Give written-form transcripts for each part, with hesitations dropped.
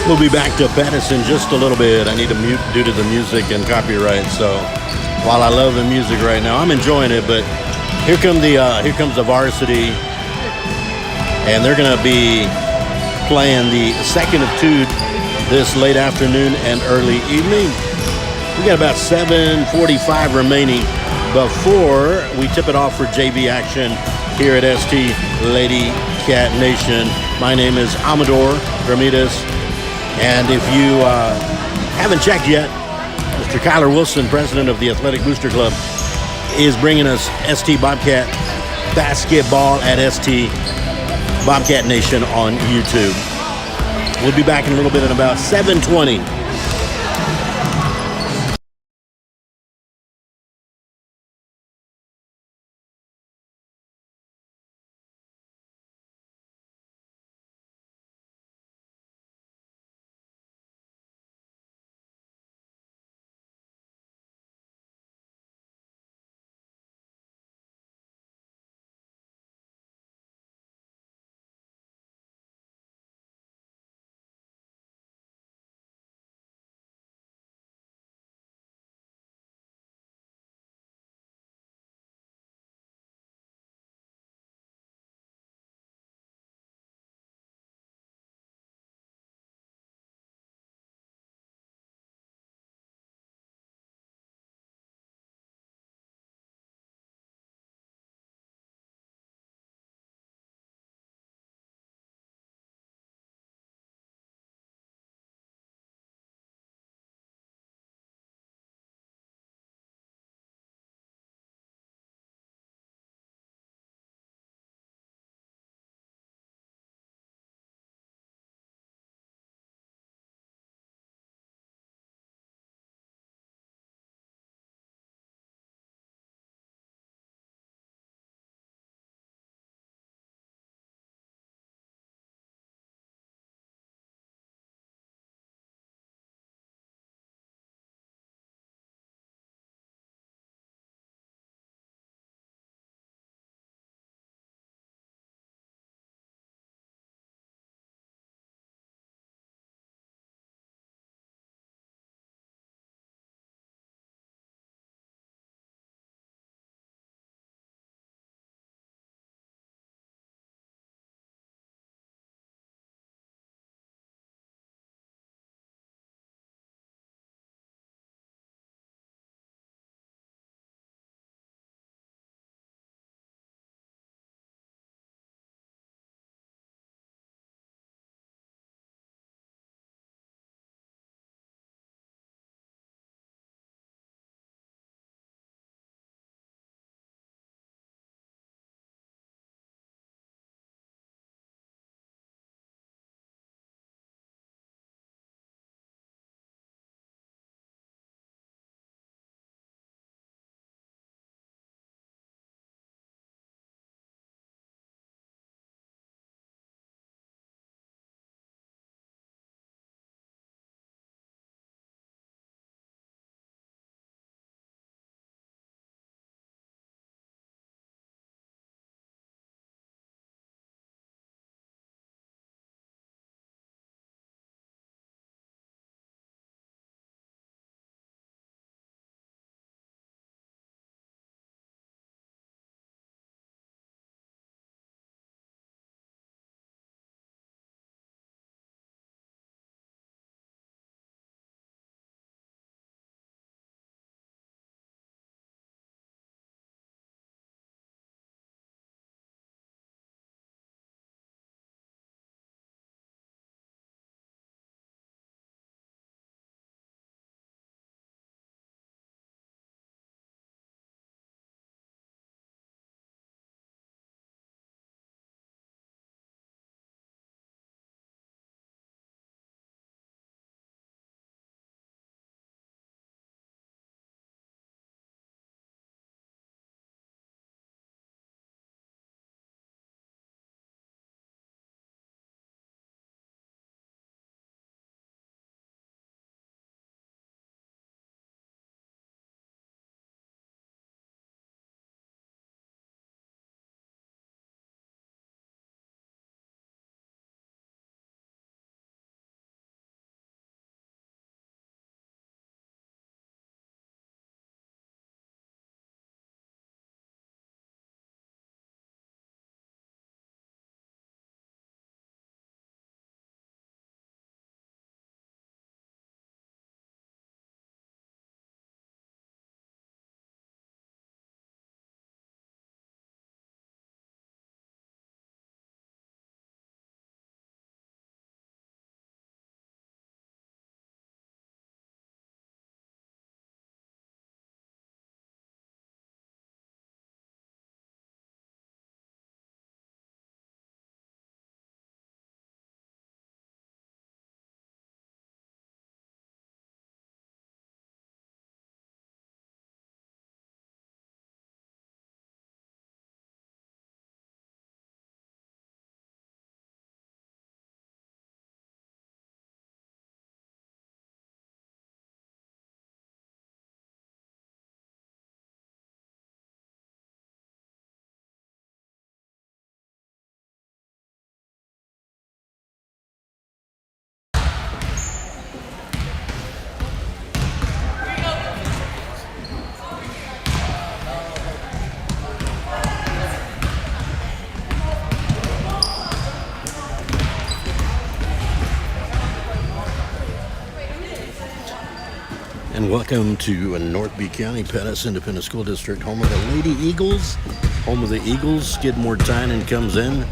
We'll be back to Pettus in just a little bit. I need to mute due to the music and copyright. So while I love the music right now, I'm enjoying it. But here comes the varsity, and they're going to be playing the second of two this late afternoon and early evening. We got about 7:45 remaining before we tip it off for JV action here at ST Lady Cat Nation. My name is Amador Ramirez. And if you haven't checked yet, Mr. Kyler Wilson, president of the Athletic Booster Club, is bringing us ST Bobcat basketball at ST Bobcat Nation on YouTube. We'll be back in a little bit at about 7:20. And welcome to North B County, Pettus Independent School District, home of the Lady Eagles. Home of the Eagles. Skidmore-Tynan comes in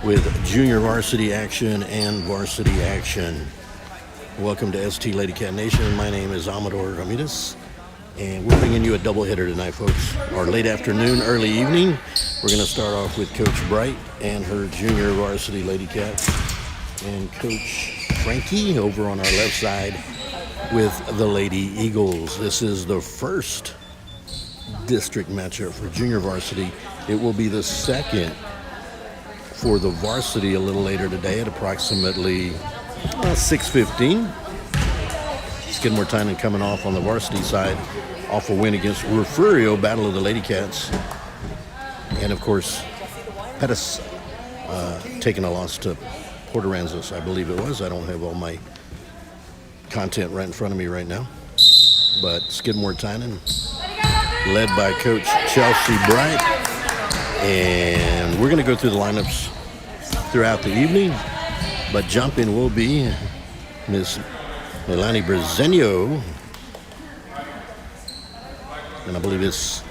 with junior varsity action and varsity action. Welcome to ST Lady Cat Nation. My name is Amador Ramirez, and we're bringing you a doubleheader tonight, folks. Our late afternoon, early evening. We're going to start off with Coach Bright and her junior varsity Lady Cats, and Coach Frankie over on our left side with the Lady Eagles. This is the first district matchup for junior varsity. It will be the second for the varsity a little later today at approximately 6:15. Skidmore-Tynan coming off on the varsity side off a win against Refugio, Battle of the Lady Cats. And of course, Pettus taking a loss to Port Aransas, I believe it was. I don't have all my content right in front of me right now. But Skidmore-Tynan, led by Coach Chelsea Bright. And we're going to go through the lineups throughout the evening. But jumping will be Miss Melanie Brezenio. And I believe it's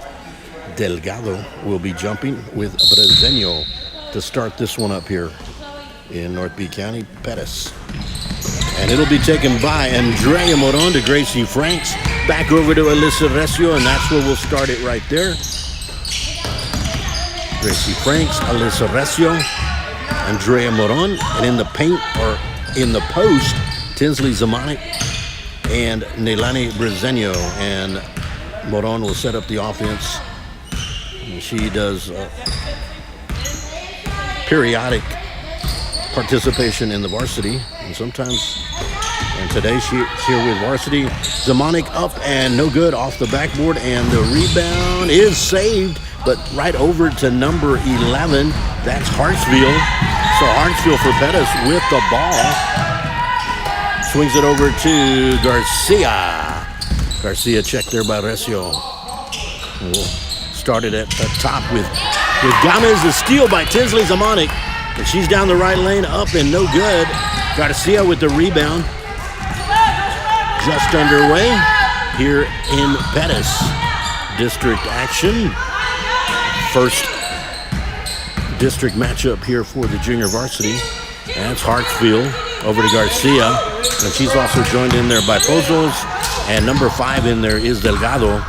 Delgado will be jumping with Brezenio to start this one up here in North B County, Pettus. And it'll be taken by Andrea Moron to Gracie Franks. Back over to Alyssa Recio, and that's where we'll start it right there. Gracie Franks, Alyssa Recio, Andrea Moron, and in the paint, or in the post, Tinsley Zamanek and Nelani Brezenio. And Moron will set up the offense. And she does periodic participation in the varsity, and sometimes, and today she's here with varsity. Zamanek up and no good off the backboard, and the rebound is saved, but right over to number 11. That's Hartsfield. So Hartsfield for Pettus with the ball. Swings it over to Garcia. Garcia checked there by Recio. We'll start it at the top with Gomez. The steal by Tinsley Zamanek. And she's down the right lane, up and no good. Garcia with the rebound. Just underway here in Pettus. District action. First district matchup here for the junior varsity. And it's Hartsfield over to Garcia. And she's also joined in there by Pozos. And number 5 in there is Delgado.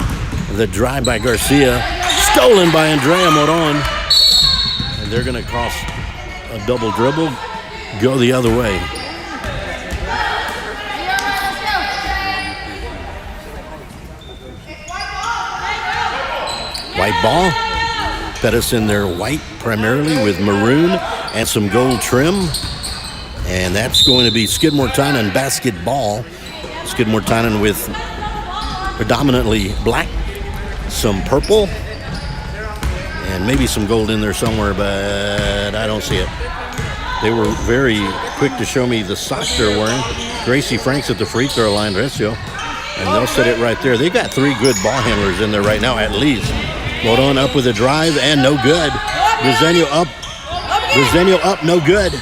The drive by Garcia. Stolen by Andrea Moron. And they're going to cross a double dribble, go the other way. White ball. Pettus in their white primarily with maroon and some gold trim. And that's going to be Skidmore-Tynan basketball. Skidmore-Tynan with predominantly black, some purple, and maybe some gold in there somewhere, but I don't see it. They were very quick to show me the socks they're wearing. Gracie Franks at the free throw line, Recio, and they'll set it right there. They've got 3 good ball handlers in there right now, at least. Moron up with a drive, and no good. Brezenio up, no good.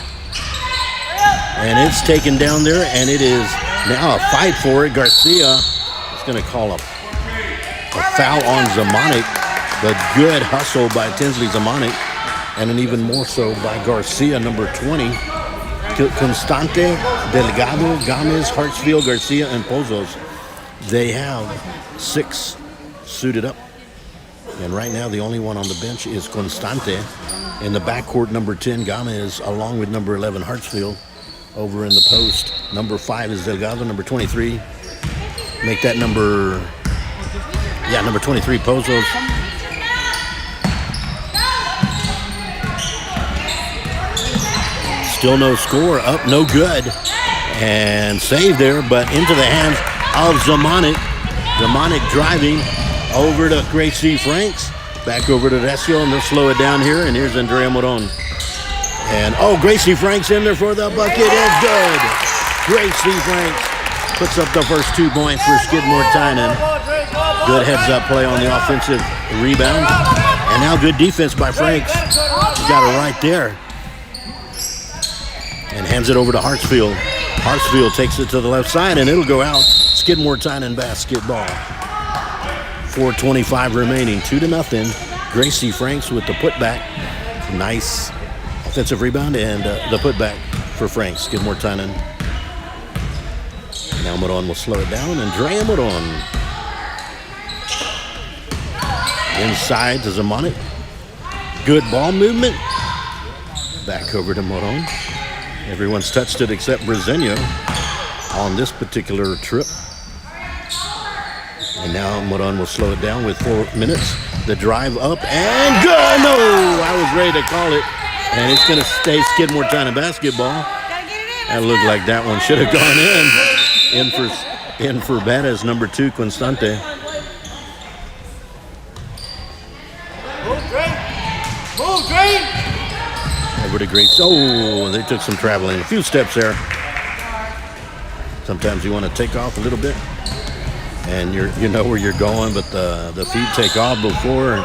And it's taken down there, and it is now a fight for it. Garcia is going to call a foul on Zamanek. But good hustle by Tinsley Zamanek, and an even more so by Garcia, number 20. Constante, Delgado, Gomez, Hartsfield, Garcia, and Pozos. They have 6 suited up. And right now, the only one on the bench is Constante. In the backcourt, number 10, Gomez, along with number 11, Hartsfield. Over in the post, number 5 is Delgado, number 23. Make that number 23, Pozos. Still no score, up, no good. And save there, but into the hands of Zamanek. Zamanek driving over to Gracie Franks. Back over to Recio, and they'll slow it down here. And here's Andrea Moron. And, Gracie Franks in there for the bucket. It's good. Gracie Franks puts up the first 2 points for Skidmore-Tynan. Good heads-up play on the offensive rebound. And now good defense by Franks. He's got it right there. And hands it over to Hartsfield. Hartsfield takes it to the left side, and it'll go out. Skidmore-Tynan basketball. 4:25 remaining, 2-0. Gracie Franks with the putback. Nice offensive rebound and the putback for Franks. Skidmore-Tynan. Now Moron will slow it down and Drea Moron. Inside to Zamanic. Good ball movement. Back over to Moron. Everyone's touched it except Bresenio on this particular trip. And now Moron will slow it down with 4 minutes. The drive up and good. No, I was ready to call it. And it's going to stay Skidmore-Tynan basketball. That looked like that one should have gone in. In for Pettus, number 2, Constante. Over to Grace. Oh, they took some traveling. A few steps there. Sometimes you want to take off a little bit. And you know where you're going, but the feet take off before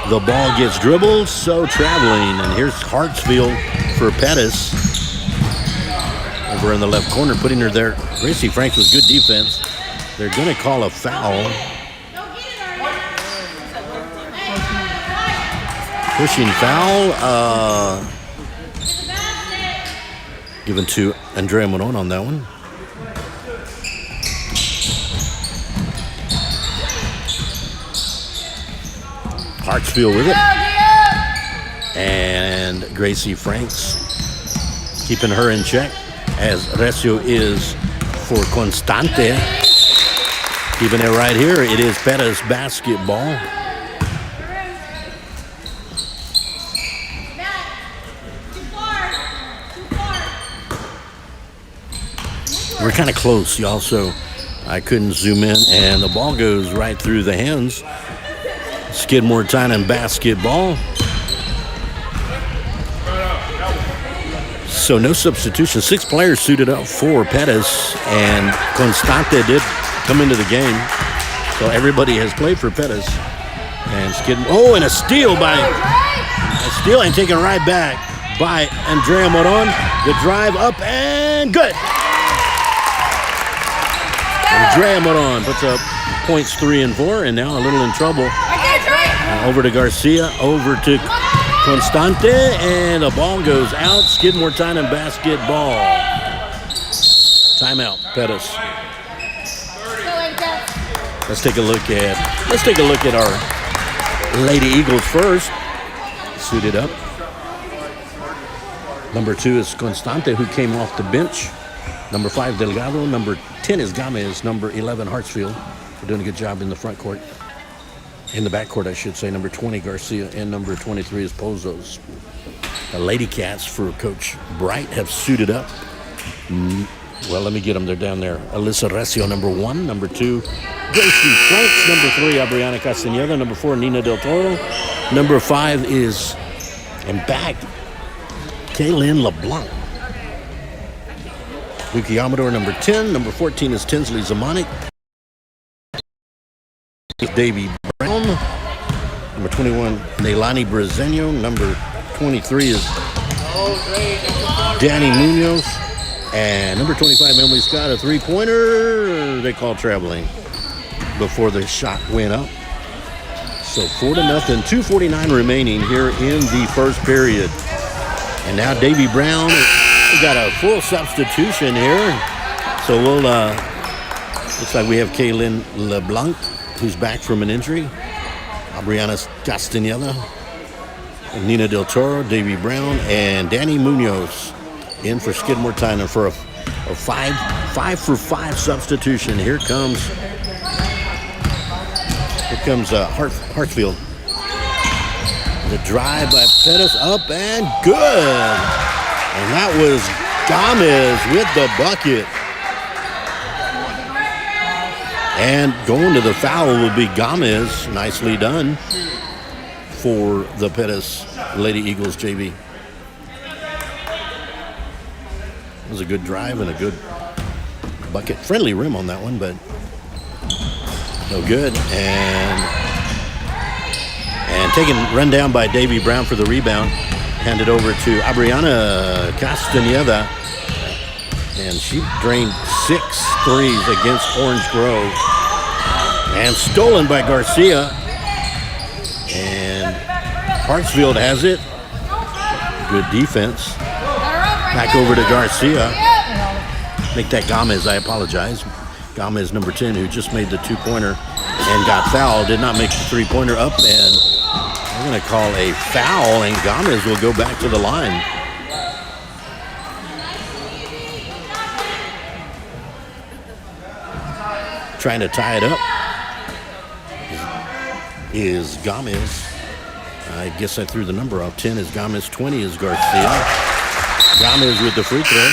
the ball gets dribbled. So traveling. And here's Hartsfield for Pettus. Over in the left corner, putting her there. Gracie Franks with good defense. They're going to call a foul. Pushing foul. Given to Andrea Moron on that one. Hartsfield with it. And Gracie Franks keeping her in check, as Recio is for Constante. Keeping it right here. It is Pettus basketball. We're kind of close, y'all, so I couldn't zoom in. And the ball goes right through the hands. Skidmore-Tynan basketball. So no substitution. 6 players suited up for Pettus, and Constante did come into the game. So everybody has played for Pettus. And Skidmore. Oh, and a steal and taken right back by Andrea Moron. The drive up and good. Andrea Moron puts up points 3 and 4, and now a little in trouble. Over to Garcia, over to Constante, and the ball goes out. Skidmore-Tynan basketball. Timeout, Pettus. Let's take a look at our Lady Eagles first. Suited up. Number 2 is Constante, who came off the bench. Number 5, Delgado. Number 10 is Gomez. Number 11, Hartsfield. They're doing a good job in the front court. In the back court, I should say. Number 20, Garcia. And number 23 is Pozos. The Lady Cats for Coach Bright have suited up. Well, let me get them. They're down there. Alyssa Recio, number 1. Number 2, Gracie Franks. Number 3, Adriana Castañeda. Number 4, Nina Del Toro. Number 5 is, and back, Kaylin LeBlanc. Luki Amador, number 10. Number 14 is Tinsley Zamanic. Davy Brown. Number 21, Neilani Bresenio. Number 23 is Danny Munoz. And number 25, Emily Scott, a 3-pointer. They call traveling before the shot went up. So 4-0, 2:49 remaining here in the first period. And now Davy Brown, we got a full substitution here. So we'll, looks like we have Kaylin LeBlanc, who's back from an injury. Adriana Castañeda, Nina Del Toro, Davy Brown, and Danny Munoz in for Skidmore-Tynan for a 5-for-5 substitution. Here comes Hartsfield. The drive by Pettus, up and good. And that was Gomez with the bucket. And going to the foul will be Gomez. Nicely done for the Pettus Lady Eagles JV. It was a good drive and a good bucket. Friendly rim on that one, but no good. And run down by Davy Brown for the rebound. Handed over to Adriana Castañeda. And she drained 6 threes against Orange Grove. And stolen by Garcia. And Hartsfield has it. Good defense. Back over to Garcia. Make that Gomez, I apologize. Gomez, number 10, who just made the 2-pointer and got fouled. Did not make the 3-pointer up, and we're going to call a foul, and Gomez will go back to the line. Trying to tie it up is Gomez. I guess I threw the number off. 10 is Gomez, 20 is Garcia. Gomez with the free throw.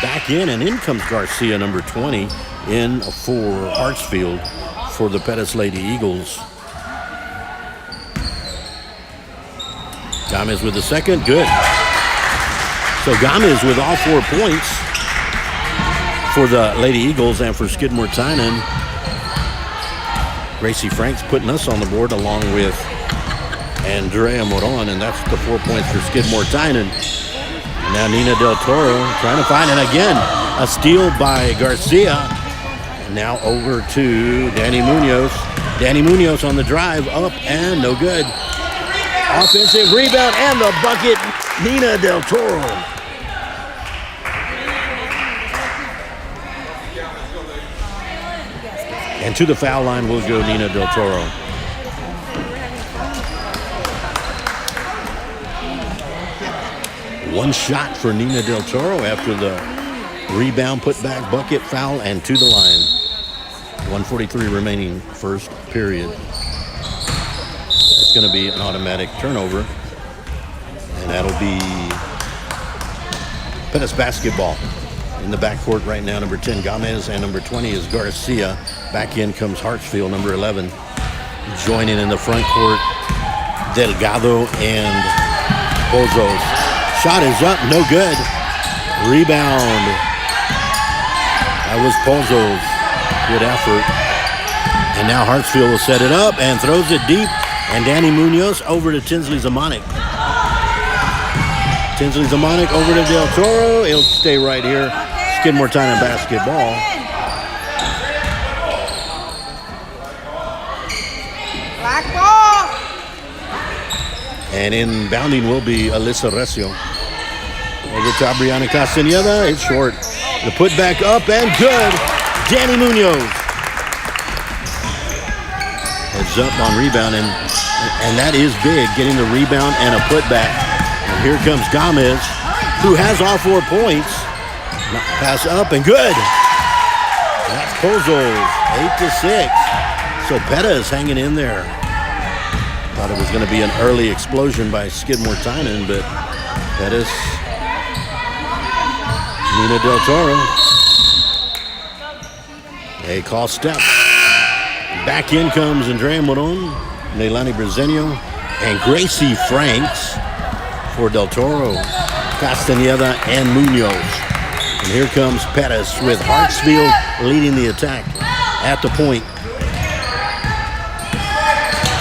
Back in, and in comes Garcia, number 20, in for Hartsfield for the Pettus Lady Eagles. Gomez with the second, good. So Gomez with all 4 points for the Lady Eagles and for Skidmore-Tynan. Gracie Franks putting us on the board along with Andrea Moron, and that's the 4 points for Skidmore-Tynan. Now Nina Del Toro trying to find, and again, a steal by Garcia. And now over to Danny Munoz. Danny Munoz on the drive, up and no good. Offensive rebound and the bucket, Nina Del Toro. And to the foul line will go Nina Del Toro. One shot for Nina Del Toro after the rebound, put back, bucket, foul, and to the line. 1:43 remaining first period. It's going to be an automatic turnover, and that'll be Pettus basketball. In the backcourt right now, number 10, Gomez, and number 20 is Garcia. Back in comes Hartsfield, number 11. Joining in the front court, Delgado and Pozos. Shot is up, no good. Rebound. That was Pozos. Good effort. And now Hartsfield will set it up and throws it deep. And Danny Munoz over to Tinsley Zamanek. Tinsley Zamanek over to Del Toro. He'll stay right here. Skidmore-Tynan basketball. Black ball. And inbounding will be Alyssa Recio. Over to Brianna Castaneda. It's short. The putback up and good. Danny Munoz. Heads up on rebound, and that is big, getting the rebound and a putback. And here comes Gomez, who has all 4 points. Pass up and good. That's Pozos, 8-6. So Pettus hanging in there. Thought it was going to be an early explosion by Skidmore-Tynan, but Pettus, Nina Del Toro. They call step. Back in comes Andrea Moron, Neilani Brezenio, and Gracie Franks for Del Toro, Castaneda, and Munoz. And here comes Pettus with Hartsfield leading the attack at the point.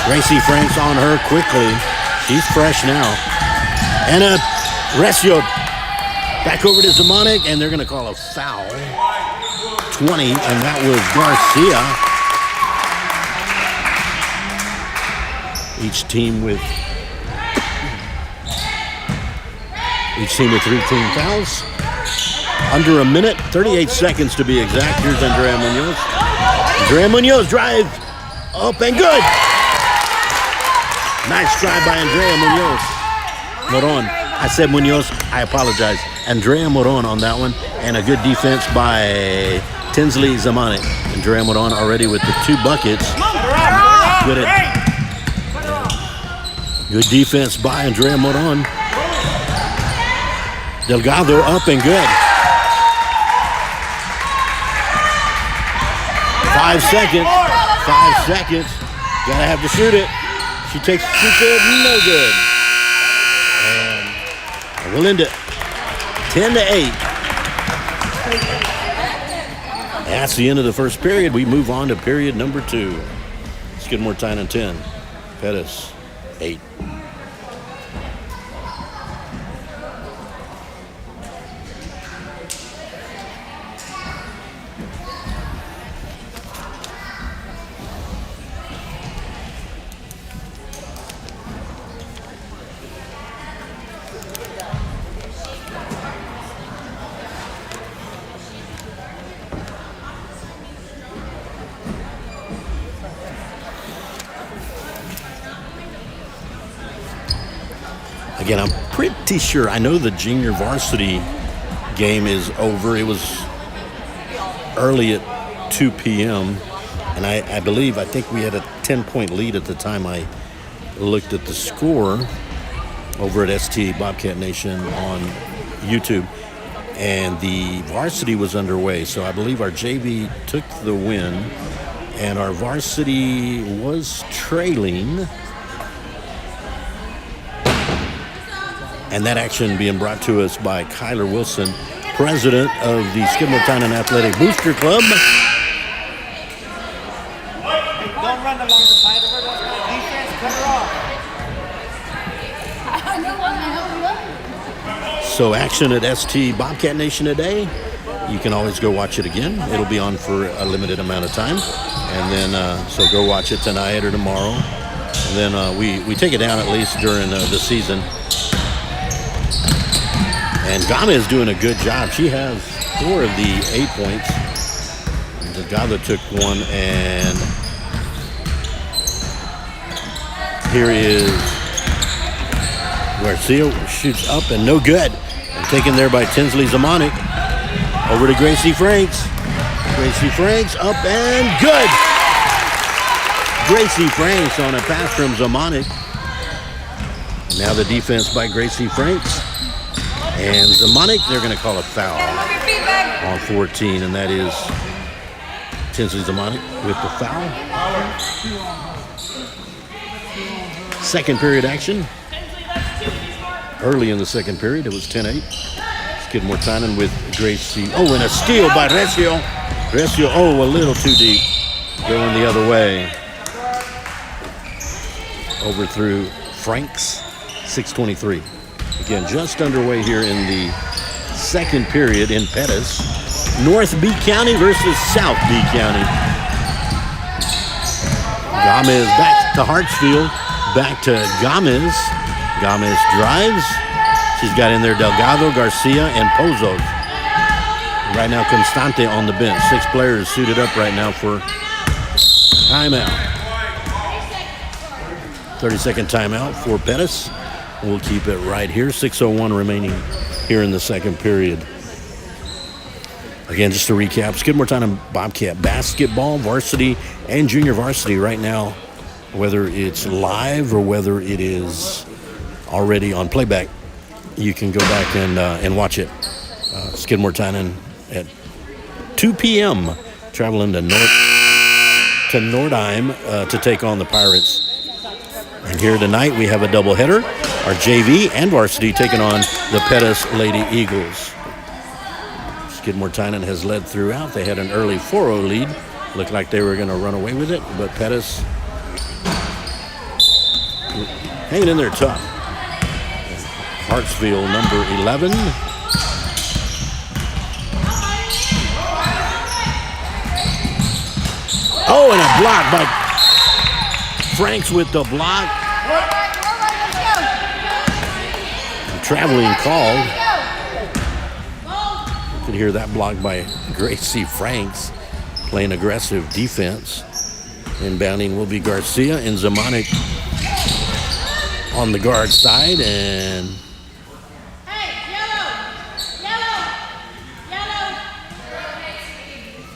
Gracie Franks on her quickly. She's fresh now. And a Recio back over to Zamanek, and they're going to call a foul. 20, and that was Garcia. Each team with 3 team fouls. Under a minute, 38 seconds to be exact. Here's Andrea Munoz. Andrea Munoz drive up and good. Nice try by Andrea Munoz. Moron. I said Munoz. I apologize. Andrea Moron on that one. And a good defense by Tinsley Zamanek. Andrea Moron already with the 2 buckets. Good defense by Andrea Moron. Delgado up and good. 5 seconds. 5 seconds. Gotta have to shoot it. She takes it, no good. And we'll end it 10-8. That's the end of the first period. We move on to period number 2. Skidmore-Tynan 10, Pettus 8. Again, I'm pretty sure. I know the junior varsity game is over. It was early at 2 p.m. And I think we had a 10-point lead at the time I looked at the score over at ST Bobcat Nation on YouTube. And the varsity was underway. So I believe our JV took the win. And our varsity was trailing. And that action being brought to us by Kyler Wilson, president of the Skidmore-Tynan Athletic Booster Club. Don't run along the side of her. That's my defense. Cut her off. So action at ST Bobcat Nation today. You can always go watch it again. It'll be on for a limited amount of time. And then, so go watch it tonight or tomorrow. And then we take it down at least during the season. And Gama is doing a good job. She has 4 of the 8 points. Gama took one, and here is Garcia shoots up and no good. And taken there by Tinsley Zamonic. Over to Gracie Franks. Gracie Franks up and good. Gracie Franks on a pass from Zamonic. Now the defense by Gracie Franks. And Zamonic, they're going to call a foul on 14, and that is Tinsley Zamonic with the foul. Second period action. Early in the second period, it was 10-8. Skidmore-Tynan with Gracie. Oh, and a steal by Recio. Recio, a little too deep. Going the other way. Over through Franks, 6:23. Again, just underway here in the second period in Pettus. North B County versus South B County. Gomez back to Hartsfield. Back to Gomez. Gomez drives. She's got in there Delgado, Garcia, and Pozos. Right now, Constante on the bench. 6 players suited up right now for timeout. 30-second timeout for Pettus. We'll keep it right here. 6:01 remaining here in the second period. Again, just to recap, Skidmore-Tynan Bobcat basketball, varsity, and junior varsity right now, whether it's live or whether it is already on playback, you can go back and watch it. Skidmore-Tynan at 2 p.m. traveling to Nordheim to take on the Pirates. And here tonight we have a doubleheader. Our JV and varsity taking on the Pettus Lady Eagles. Skidmore-Tynan has led throughout. They had an early 4-0 lead. Looked like they were going to run away with it, but Pettus hanging in there tough. Hartsfield, number 11. Oh, and a block by Franks with the block. Traveling called. You could hear that block by Gracie Franks playing aggressive defense. Inbounding will be Garcia and Zamonic on the guard side. And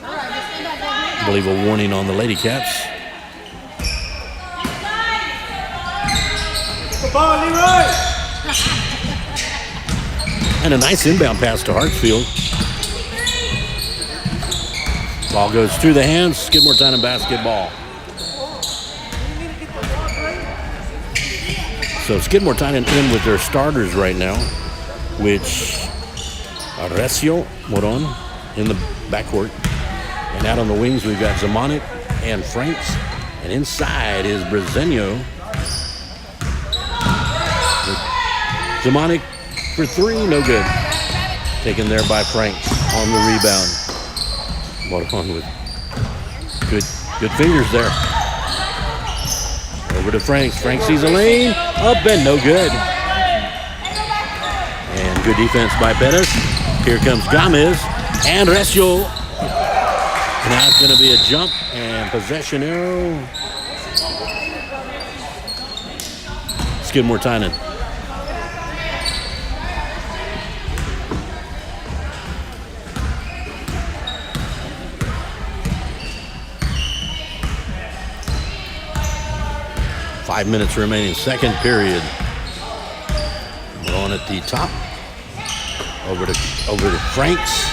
I believe a warning on the Lady Cats. Come on, Leroy! And a nice inbound pass to Hartsfield. Ball goes through the hands. Skidmore-Tynan basketball. So Skidmore-Tynan in with their starters right now, which Recio, Moron in the backcourt. And out on the wings, we've got Zamonic and Franks. And inside is Brezenio. Zamonic for 3, no good. Taken there by Franks on the rebound. Moron with good fingers there. Over to Franks. Franks sees a lane. Up and no good. And good defense by Pettus. Here comes Gomez. And Recio. Now it's going to be a jump and possession arrow. Skidmore-Tynan. 5 minutes remaining, second period. On at the top. Over to Franks.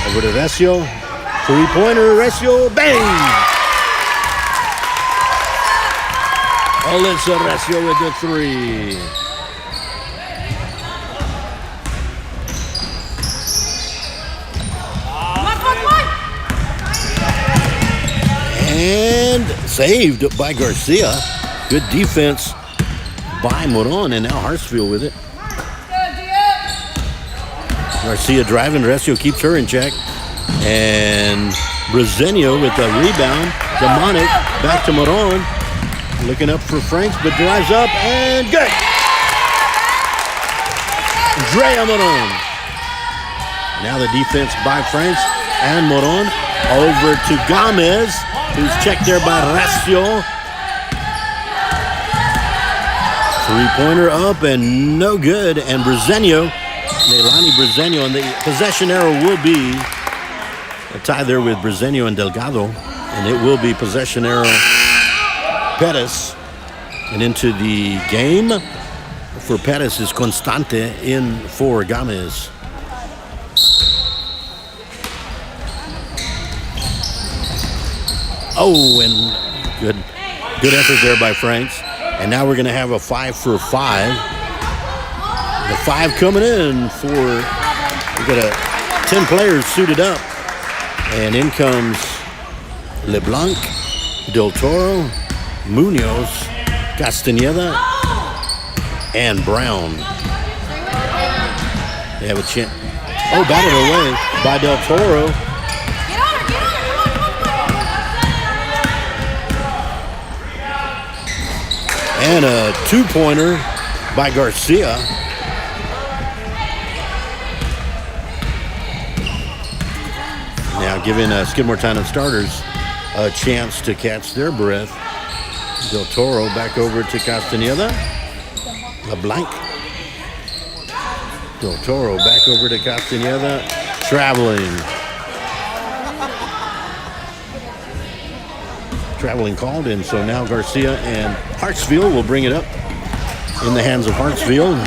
Over to Resio. Three-pointer, Resio, bang! Alyssa Resio with the three. And saved by Garcia. Good defense by Moron, and now Hartsfield with it. Garcia driving, Resio keeps her in check. And Brezenio with the rebound. Demonic back to Moron. Looking up for Franks, but drives up and good. Drea Moron. Now the defense by Franks and Moron. Over to Gomez, who's checked there by Resio. Three-pointer up and no good. And Brezenio, Leilani Brezenio, and the possession arrow will be a tie there with Brezenio and Delgado. And it will be possession arrow Pettus. And into the game for Pettus is Constante in for Gomez. Oh, and good effort there by Franks. And now we're going to have a 5 for 5. The 5 coming in for, we got 10 players suited up. And in comes LeBlanc, Del Toro, Munoz, Castaneda, and Brown. They have a chance. Oh, batted away by Del Toro. And a two-pointer by Garcia. Now giving Skidmore-Tynan starters a chance to catch their breath. Del Toro back over to Castaneda. LeBlanc. Del Toro back over to Castaneda. Traveling called in, so now Garcia and Hartsfield will bring it up in the hands of Hartsfield.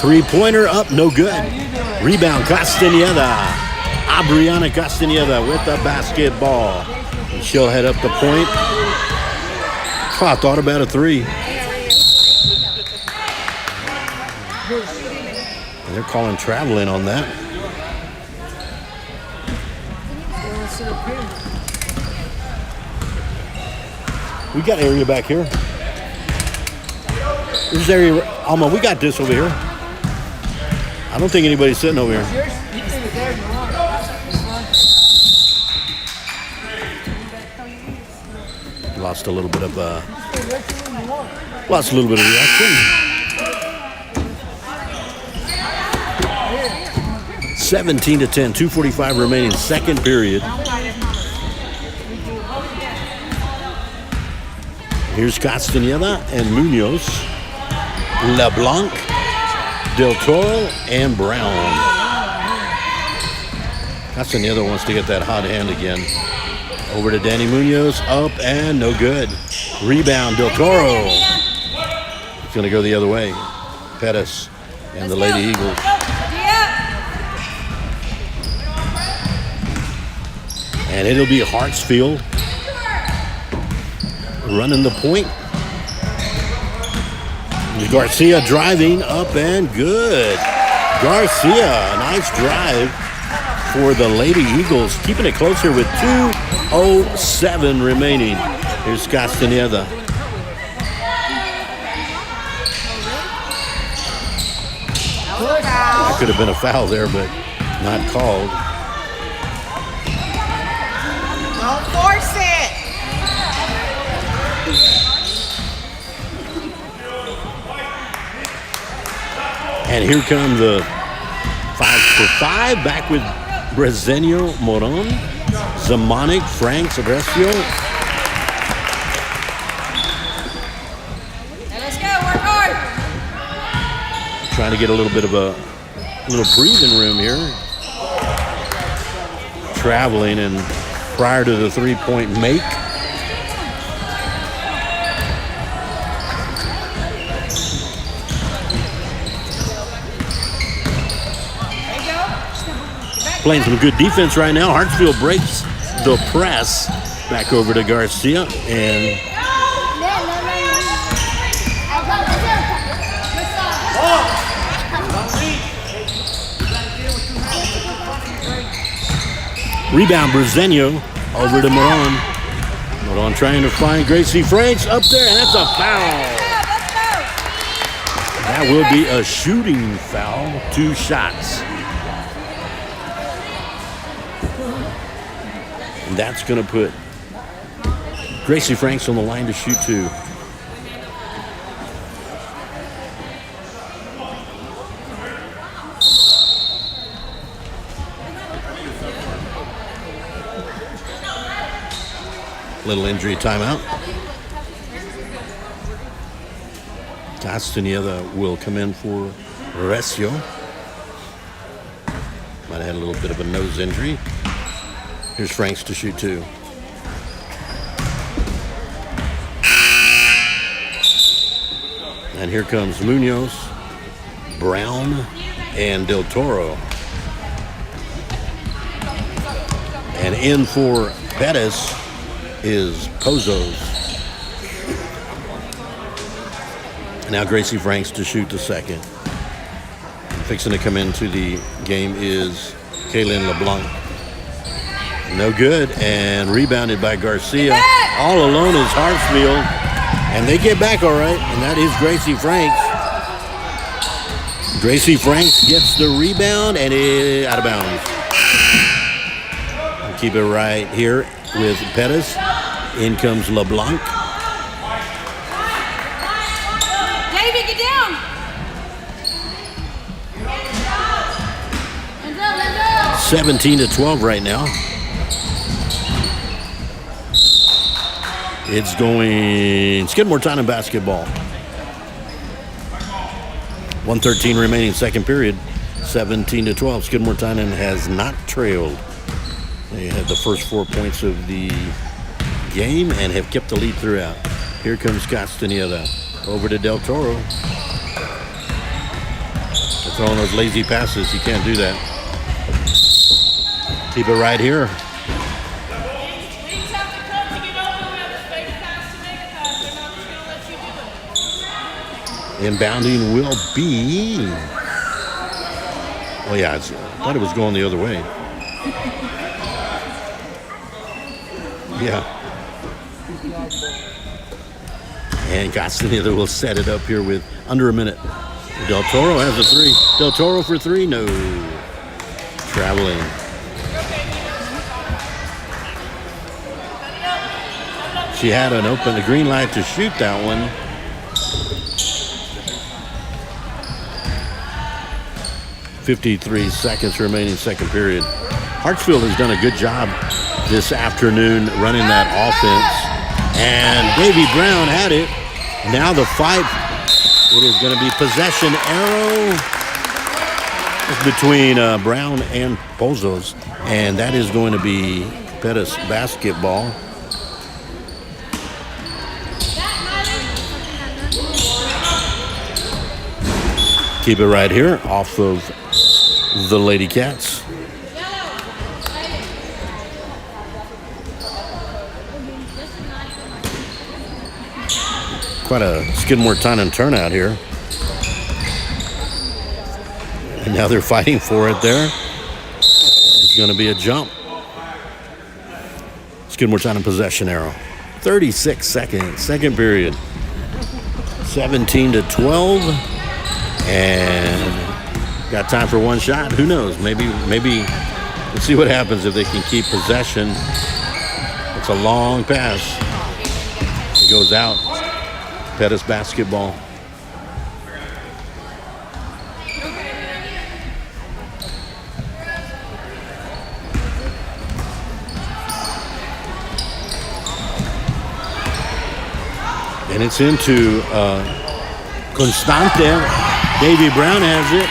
Three-pointer up, no good. Rebound, Castaneda. Abriana Castaneda with the basketball. And she'll head up the point. Oh, I thought about a three. And they're calling traveling on that. We got area back here. This area, Alma, we got this over here. I don't think anybody's sitting over here. Lost a little bit of reaction. 17-10, 2:45 remaining, second period. Here's Castaneda and Munoz, LeBlanc, Del Toro, and Brown. Castaneda wants to get that hot hand again. Over to Danny Munoz, up and no good. Rebound, Del Toro. It's going to go the other way. Pettus and the Lady Eagles. And it'll be Hartsfield running the point. Garcia driving up and good. Garcia, nice drive for the Lady Eagles, keeping it closer with 2:07 remaining. Here's Castaneda. That could have been a foul there, but not called. Don't force it. And here come the 5 for 5, back with Brezenio, Moron, Zamonic, Franks, Resio. Let's go, work hard. Trying to get a little bit of a little breathing room here. Traveling and prior to the three-point make. Playing some good defense right now. Hartsfield breaks the press. Back over to Garcia, and rebound Brezenio over to Moran. Moran trying to find Gracie Franks up there, and that's a foul. That will be a shooting foul. 2 shots. And that's going to put Gracie Franks on the line to shoot 2. Little injury timeout. Castaneda will come in for Recio. Might have had a little bit of a nose injury. Here's Franks to shoot 2. And here comes Munoz, Brown, and Del Toro. And in for Pettus is Pozos. Now Gracie Franks to shoot the second. Fixing to come into the game is Kaylin LeBlanc. No good, and rebounded by Garcia. All alone is Hartsfield, and they get back all right, and that is Gracie Franks. Gracie Franks gets the rebound, and it out of bounds. We'll keep it right here with Pettus. In comes LeBlanc. Davey, get down. 17-12 right now. It's going Skidmore-Tynan basketball. 1:13 remaining second period. 17-12. Skidmore-Tynan has not trailed. They had the first 4 points of the game and have kept the lead throughout. Here comes Castaneda over to Del Toro. They're throwing those lazy passes. You can't do that. Keep it right here. Inbounding will be. Oh yeah, I thought it was going the other way. Yeah. And Castaneda will set it up here with under a minute. Del Toro has a 3. Del Toro for 3. No. Traveling. She had a green light to shoot that one. .53 seconds remaining second period. Hartsfield has done a good job this afternoon running that offense. And Davy Brown had it. Now the fight. It is going to be possession arrow. It's between Brown and Pozos. And that is going to be Pettus basketball. Keep it right here off of the Lady Cats. Quite a Skidmore-Tynan turnout here. And now they're fighting for it there. It's going to be a jump. Skidmore-Tynan possession arrow. 36 seconds, second period. 17-12. And got time for one shot. Who knows? Maybe we'll see what happens if they can keep possession. It's a long pass. It goes out. Pettus basketball. And it's into Constante. Davy Brown has it.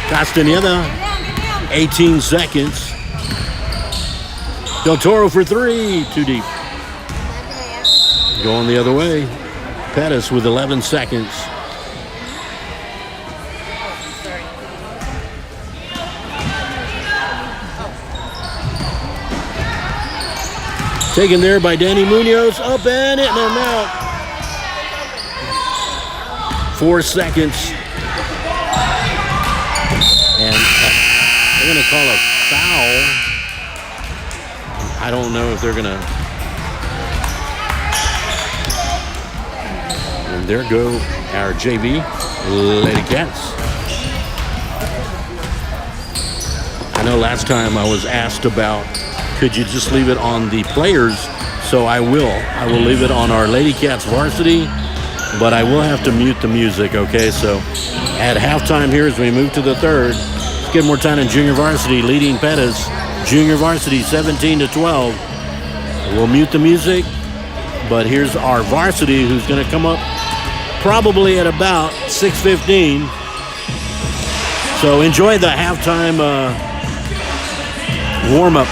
Castaneda, 18 seconds. Del Toro for three. Too deep. Going the other way. Pettus with 11 seconds. Taken there by Danny Munoz. Up and in and out. 4 seconds. And they're going to call a foul. I don't know if they're going to. And there go our JV Lady Cats. I know last time I was asked about, could you just leave it on the players? So I will. I will leave it on our Lady Cats varsity, but I will have to mute the music, okay? So at halftime here as we move to the third, Skidmore-Tynan Junior Varsity leading Pettus. Junior Varsity 17-12. We'll mute the music, but here's our varsity who's going to come up probably at about 6:15. So enjoy the halftime warm-up.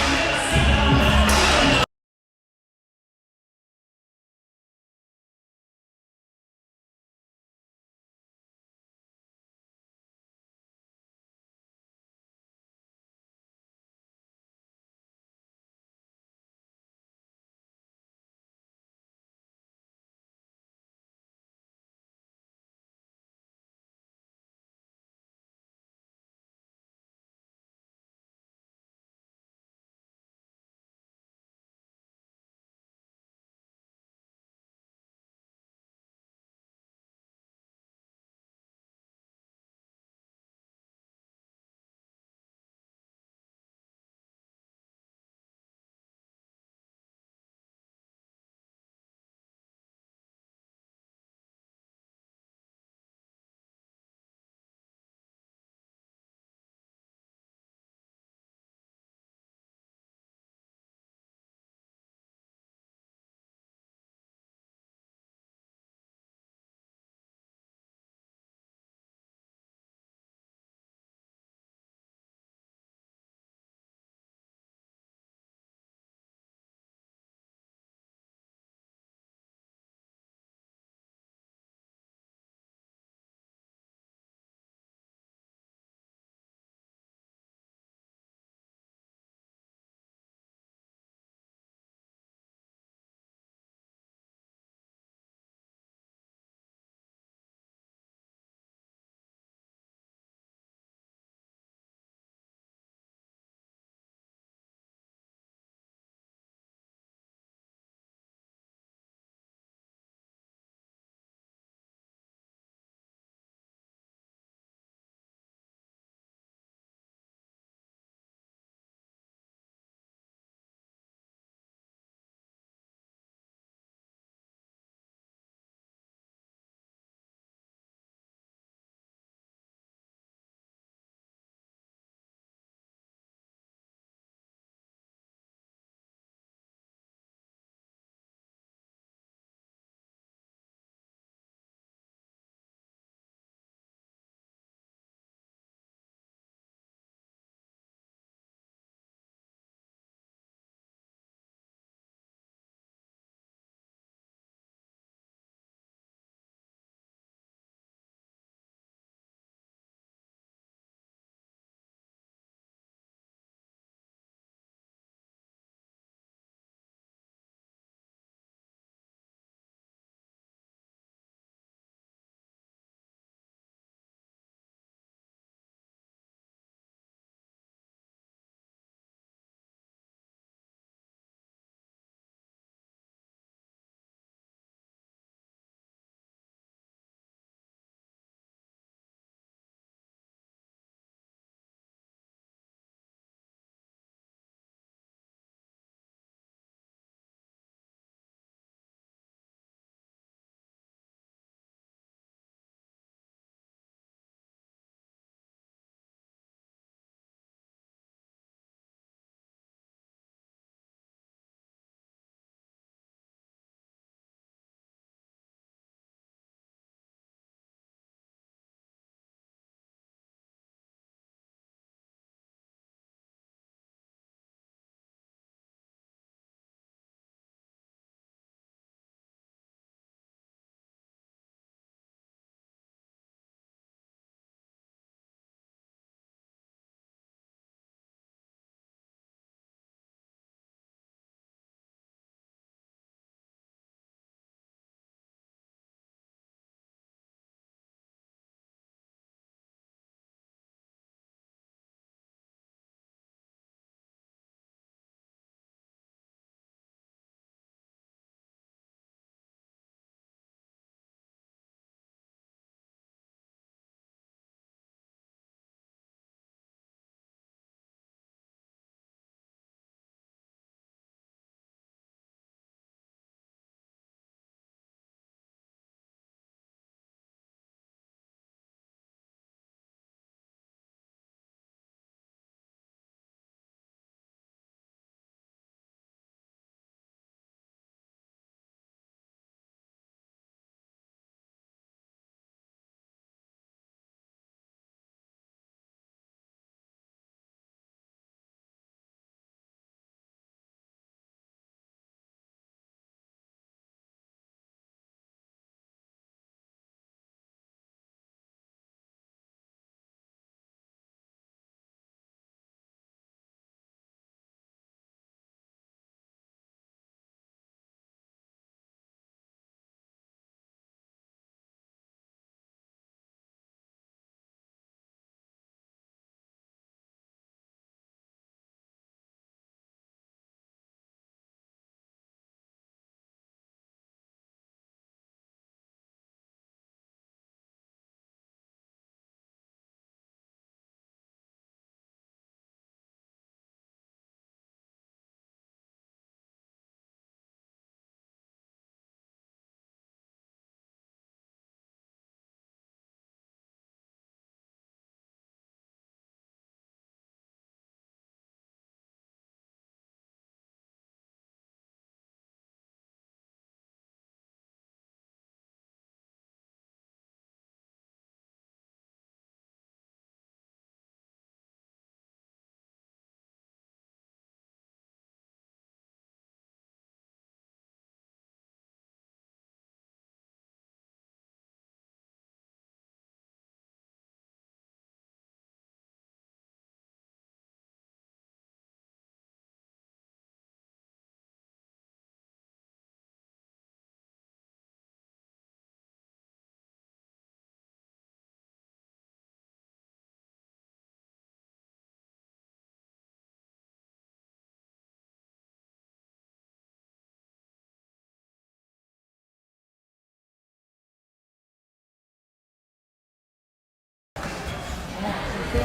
All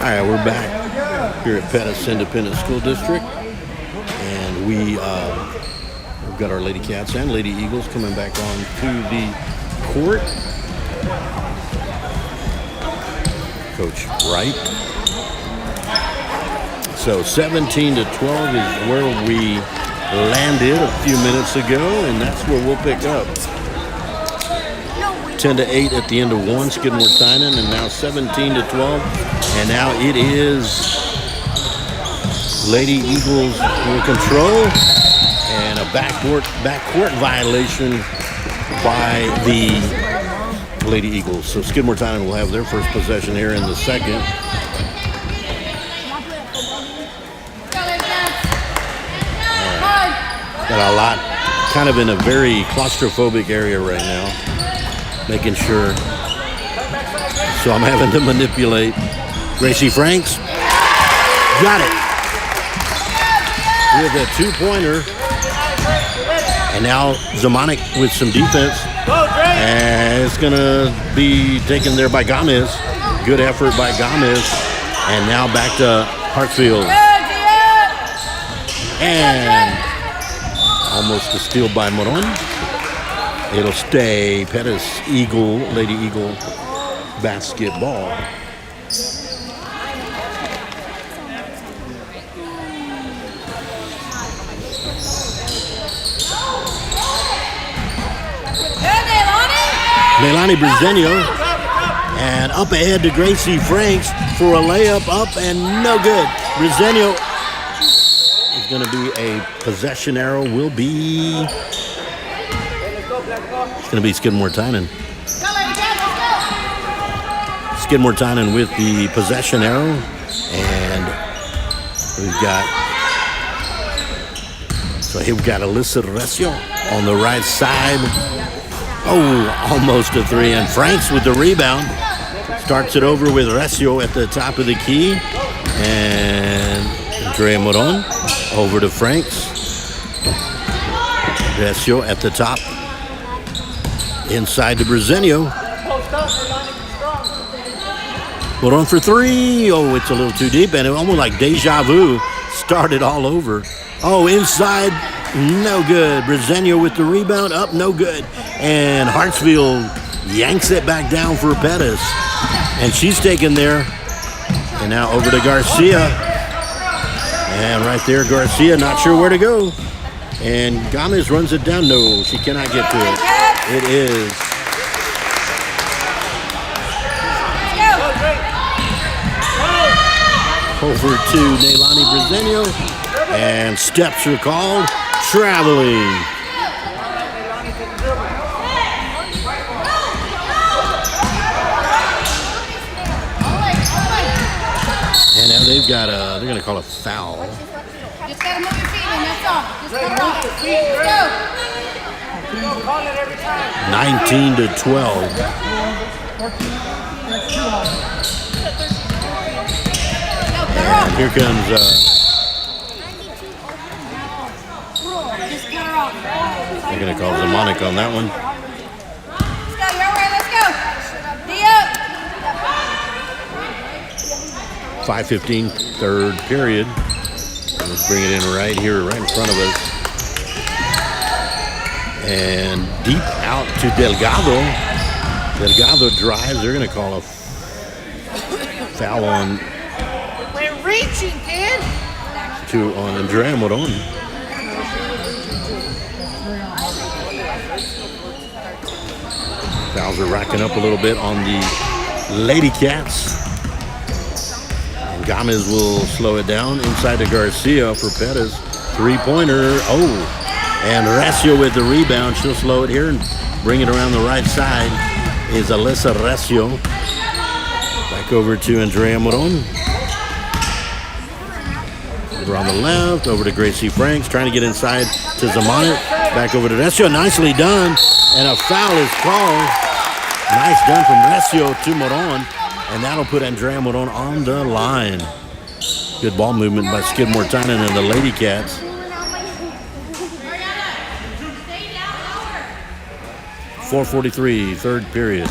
right, we're back here at Pettus Independent School District, and we've got our Lady Cats and Lady Eagles coming back on to the court. Coach Wright. So 17 to 12 is where we landed a few minutes ago, and that's where we'll pick up. 10 to 8 at the end of one, Skidmore-Tynan, and now 17 to 12. And now it is Lady Eagles in control, and a backcourt violation by the Lady Eagles. So Skidmore-Tynan will have their first possession here in the second. Got a lot, kind of in a very claustrophobic area right now, making sure. So I'm having to manipulate. Gracie Franks got it with a two-pointer, and now Zamonic with some defense, and it's gonna be taken there by Gomez. Good effort by Gomez, and now back to Hartsfield, and almost a steal by Moron. It'll stay Pettus Lady Eagle basketball. Leilani Brezenio, and up ahead to Gracie Franks for a layup, up and no good. Brezenio is going to be a possession arrow. It's going to be Skidmore-Tynan. Skidmore-Tynan with the possession arrow, and we've got Alyssa Recio on the right side. Oh, almost a three, and Franks with the rebound. Starts it over with Recio at the top of the key, and Andrea Moron over to Franks. Recio at the top, inside to Brezenio. Moron for three. Oh, it's a little too deep, and it almost like deja vu. Started all over. Oh, inside. No good. Brezenio with the rebound, up, no good. And Hartsfield yanks it back down for Pettus. And she's taken there. And now over to Garcia. And right there, Garcia not sure where to go. And Gomez runs it down. No, she cannot get to it. It is. Over to Leilani Brezenio. And steps are called. Traveling. And now they've got they're going to call a foul. Just got to move your feet in, that's all. Just go. 19 to 12. And here comes they're going to call Zamonic on that one. Let's go, you're right, let's go. D up. 5:15, third period. Let's bring it in right here, right in front of us. And deep out to Delgado. Delgado drives. They're going to call a foul on. We're reaching, kid. On Andrea Moron. Fouls are racking up a little bit on the Lady Cats. And Gomez will slow it down inside to Garcia for Pettus. Three-pointer. Oh, and Recio with the rebound. She'll slow it here and bring it around the right side. Is Alyssa Recio. Back over to Andrea Moron. Over on the left, over to Gracie Franks, trying to get inside to Zamanek. Back over to Recio, nicely done. And a foul is called. Nice done from Recio to Moron. And that'll put Andrea Moron on the line. Good ball movement by Skidmore-Tynan and the Lady Cats. 4:43, third period.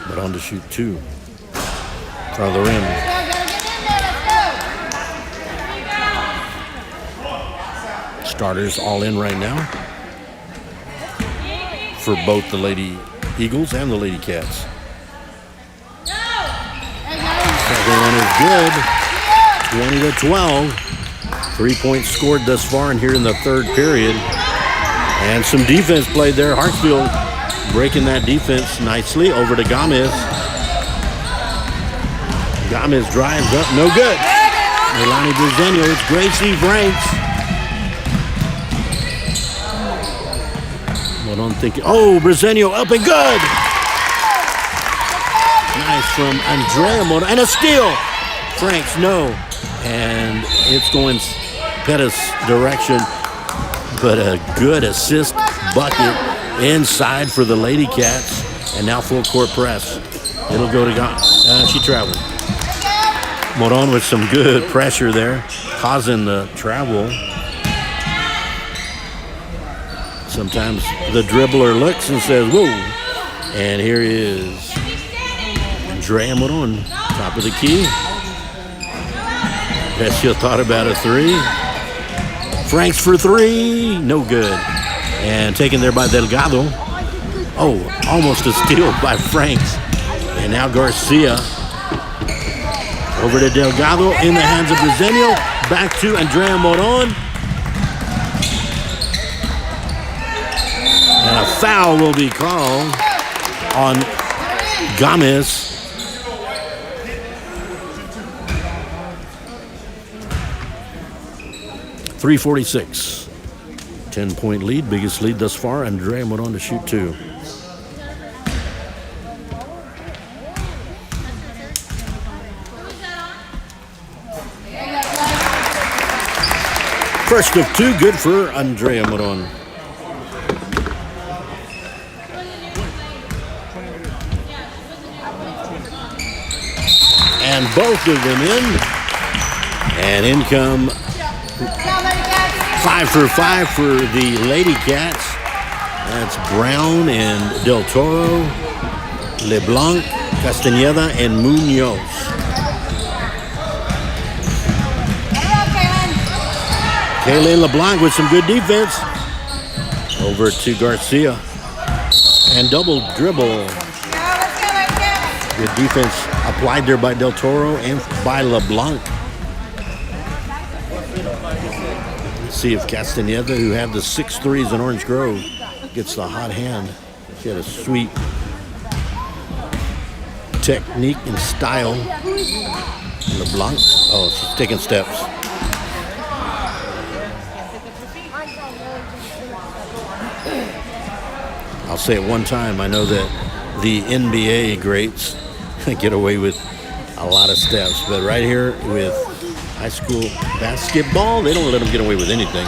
But on to shoot 2. Front of the rim. Starters all in right now for both the Lady Eagles and the Lady Cats. Second one is good. 20-12. 3 points scored thus far and here in the third period. And some defense played there. Hartsfield breaking that defense nicely. Over to Gomez. Gomez drives up. No good. Melanie Briseño. It's Gracie Franks. What I'm thinking. Oh, Briseño up and good. Nice from Andrea Moron. And a steal. Franks, no. And it's going Pettus direction, but a good assist bucket inside for the Lady Cats, and now full court press. It'll go to she traveled. Moron with some good pressure there, causing the travel. Sometimes the dribbler looks and says, whoa, and here is Andrea Moron, top of the key. Recio thought about a 3. Franks for 3. No good. And taken there by Delgado. Oh, almost a steal by Franks. And now Garcia. Over to Delgado in the hands of Briseño. Back to Andrea Moron. And a foul will be called on Gomez. 3:46. 10-point lead, biggest lead thus far. Andrea Moron to shoot 2. First of 2, good for Andrea Moron. And both of them in. And in come 5 for 5 for the Lady Cats. That's Brown and Del Toro, LeBlanc, Castañeda, and Munoz. Kaylin LeBlanc with some good defense. Over to Garcia. And double dribble. Good defense applied there by Del Toro and by LeBlanc. See if Castañeda, who had the 6 threes in Orange Grove, gets the hot hand. She had a sweet technique and style. LeBlanc, oh, she's taking steps. I'll say it one time, I know that the NBA greats get away with a lot of steps, but right here with high school basketball, they don't let them get away with anything.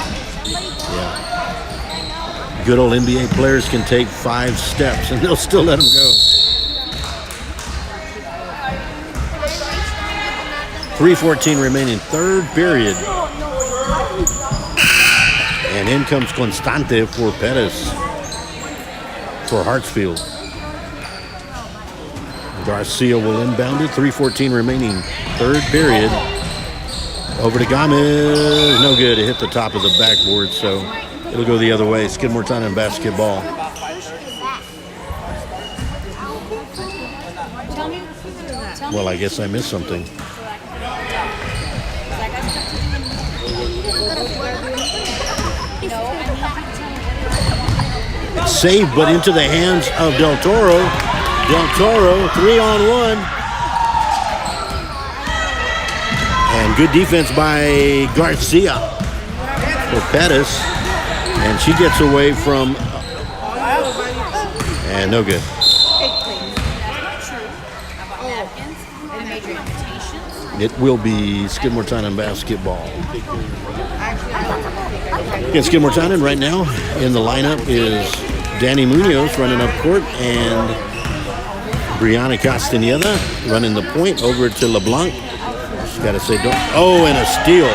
Yeah. Good old NBA players can take 5 steps and they'll still let them go. 3:14 remaining, third period. And in comes Constante for Pettus for Hartsfield. Garcia will inbound it. 3:14 remaining, third period. Over to Gomez. No good. It hit the top of the backboard, so it'll go the other way. Skidmore-Tynan basketball. Well, I guess I missed something. Saved, but into the hands of Del Toro. Del Toro, 3-on-1. And good defense by Garcia for Pettus. And she gets away from... And no good. It will be Skidmore-Tynan basketball. Against Skidmore-Tynan right now in the lineup is Danny Munoz running up court and Brianna Castaneda running the point over to LeBlanc. Just got to say, don't. Oh, and a steal.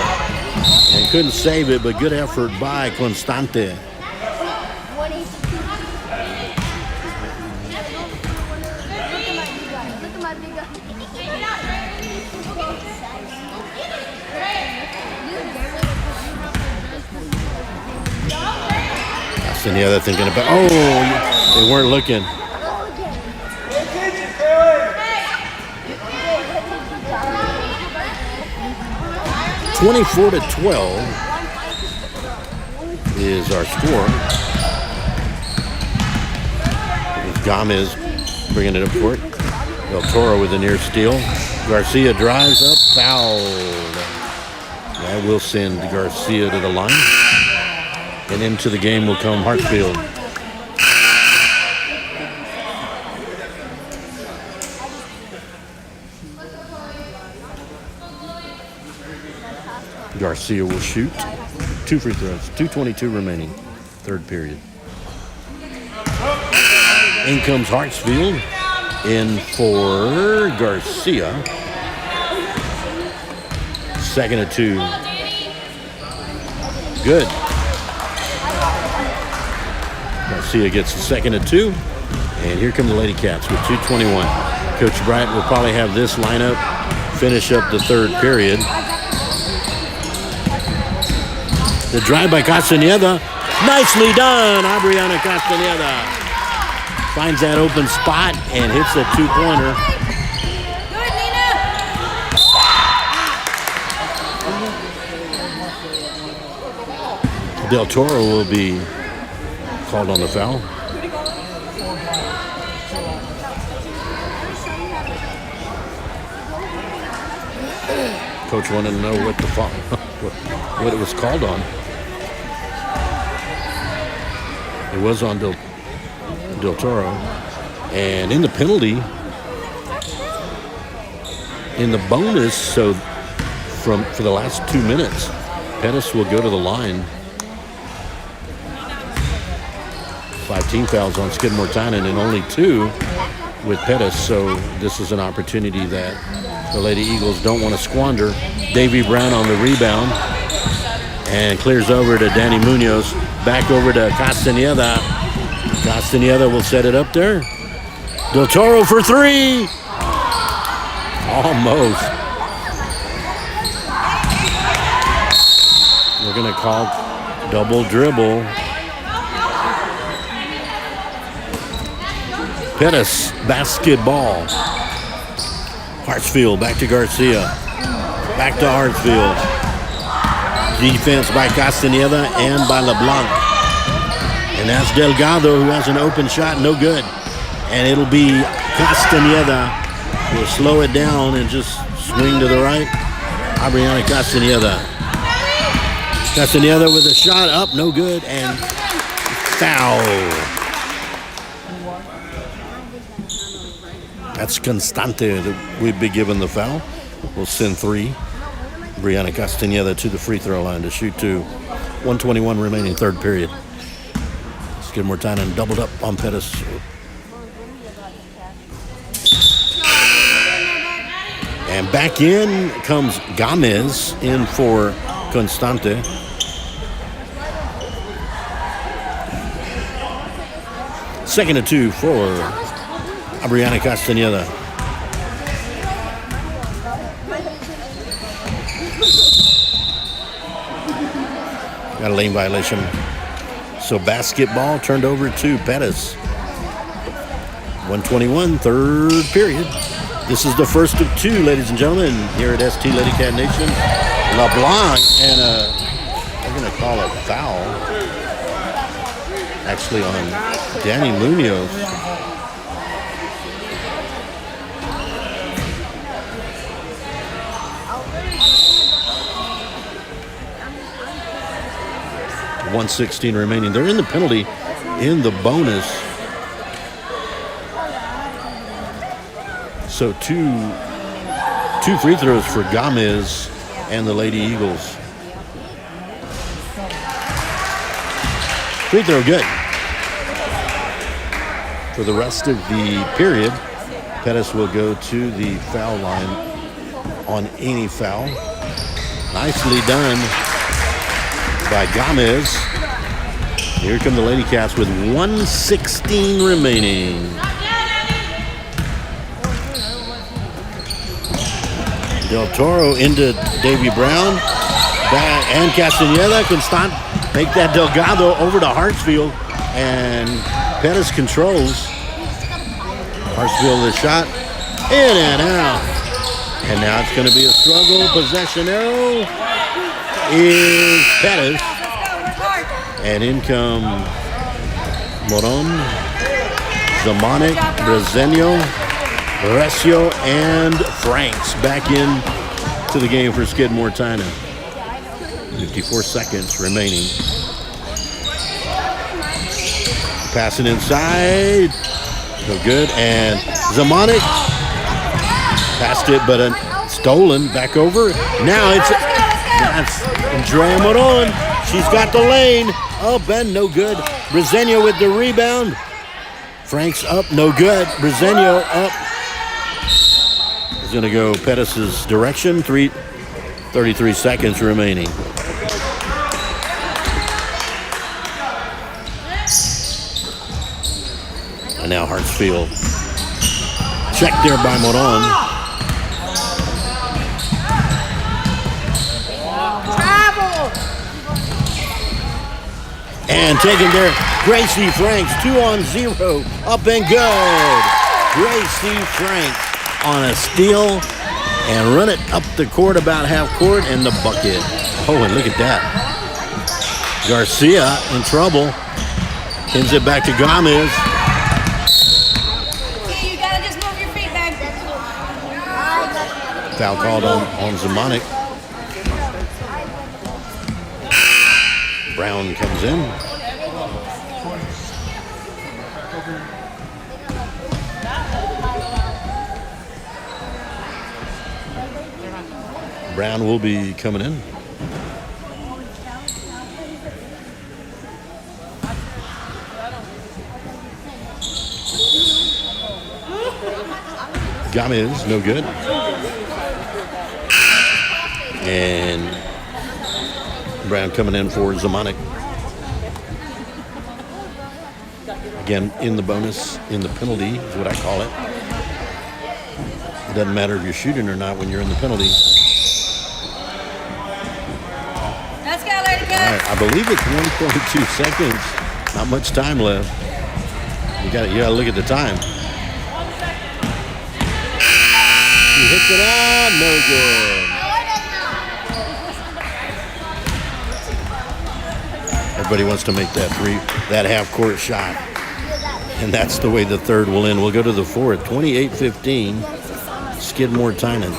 And couldn't save it, but good effort by Constante. And the other thinking about, oh, they weren't looking. (24-12) is our score. Gomez bringing it up court. Del Toro with a near steal. Garcia drives up, fouled. That will send Garcia to the line. And into the game will come Hartsfield. Garcia will shoot. 2 free throws. 2:22 remaining. Third period. In comes Hartsfield. In for Garcia. Second of 2. Good. Garcia gets the second of 2. And here come the Lady Cats with 2:21. Coach Bright will probably have this lineup finish up the third period. The drive by Castaneda. Nicely done. Adriana Castaneda finds that open spot and hits a 2-pointer. Del Toro will be called on the foul. Coach wanted to know what the what it was called on. It was on Del Toro. And in the penalty, in the bonus, so for the last 2 minutes, Pettus will go to the line. 5 team fouls on Skidmore-Tynan and only 2 with Pettus. So this is an opportunity that the Lady Eagles don't want to squander. Davy Brown on the rebound and clears over to Danny Munoz. Back over to Castaneda. Castaneda will set it up there. Del Toro for 3. Almost. We're going to call double dribble. Pettus basketball. Hartsfield back to Garcia. Back to Hartsfield. Defense by Castaneda and by LeBlanc. And that's Delgado who has an open shot, no good. And it'll be Castaneda will slow it down and just swing to the right. Adriana Castaneda. Castaneda with a shot up, no good, and foul. That's Constante that we'd be given the foul. We'll send 3. Brianna Castaneda to the free throw line to shoot 2. 1:21 remaining third period. Skidmore-Tynan doubled up on Pettus. And back in comes Gomez in for Constante. Second of 2 for Adriana Castaneda. Got a lane violation. So basketball turned over to Pettus. 1:21, third period. This is the first of 2, ladies and gentlemen, here at ST Lady Cat Nation. LeBlanc and we're going to call it foul. Actually on Danny Munoz. .116 remaining. They're in the penalty in the bonus. So 2 2 free throws for Gomez and the Lady Eagles. Free throw good. For the rest of the period, Pettus will go to the foul line on any foul. Nicely done by Gomez. Here come the Lady Cats with 1:16 remaining. Del Toro into Davy Brown. And Castaneda can stop, make that Delgado over to Hartsfield. And Pettus controls. Hartsfield the shot. In and out. And now it's going to be a struggle. Possession arrow is Pettus. And in come Moron, Zamanek, Brezenio, Recio, and Franks back in to the game for Skidmore-Tynan. 54 seconds remaining. Passing inside. No good. And Zamanek passed it, but stolen back over. Now that's Andrea Moron. She's got the lane. Up and no good. Brezenio with the rebound. Franks up, no good. Brezenio up. He's going to go Pettis' direction. 33 seconds remaining. And now Hartsfield. Checked there by Moron. And taken there, Gracie Franks, 2-on-0, up and good. Gracie Franks on a steal and run it up the court about half court and the bucket. Oh, and look at that. Garcia in trouble. Hands it back to Gomez. You gotta just move your feet back. Foul called on Zamanek. Brown comes in. Brown will be coming in. Gomez, no good. And Brown coming in for Zamanek. Again, in the bonus, in the penalty is what I call it. It doesn't matter if you're shooting or not when you're in the penalty. Let's go, Lady Cats. All right, I believe it's 1.2 seconds. Not much time left. You gotta look at the time. He hits it out, no good. Everybody wants to make that half-court shot. And that's the way the third will end. We'll go to the fourth, 28-15, Skidmore-Tynan.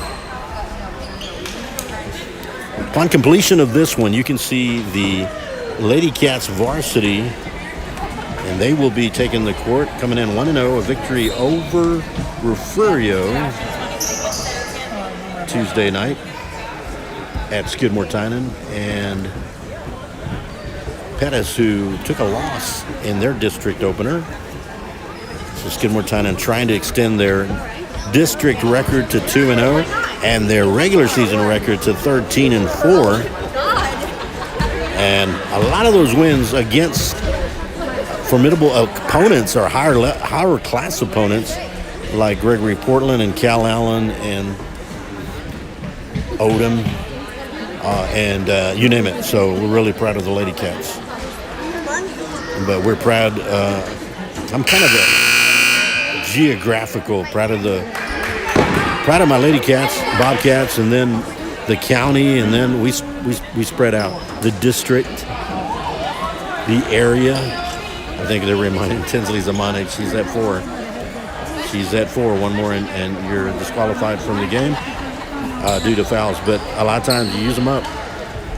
Upon completion of this one, you can see the Lady Cats varsity, and they will be taking the court, coming in 1-0, a victory over Refugio Tuesday night at Skidmore-Tynan. And Pettus, who took a loss in their district opener. So Skidmore-Tynan trying to extend their district record to 2-0 and their regular season record to 13-4. And a lot of those wins against formidable opponents or higher class opponents like Gregory Portland and Cal Allen and Odom and you name it. So we're really proud of the Lady Cats. But we're proud. I'm kind of a geographical proud of my Lady Cats, Bobcats, and then the county, and then we spread out the district, the area. I think they're reminding Tinsley Zamanek. She's at 4. She's at 4. One more, and you're disqualified from the game due to fouls. But a lot of times you use them up,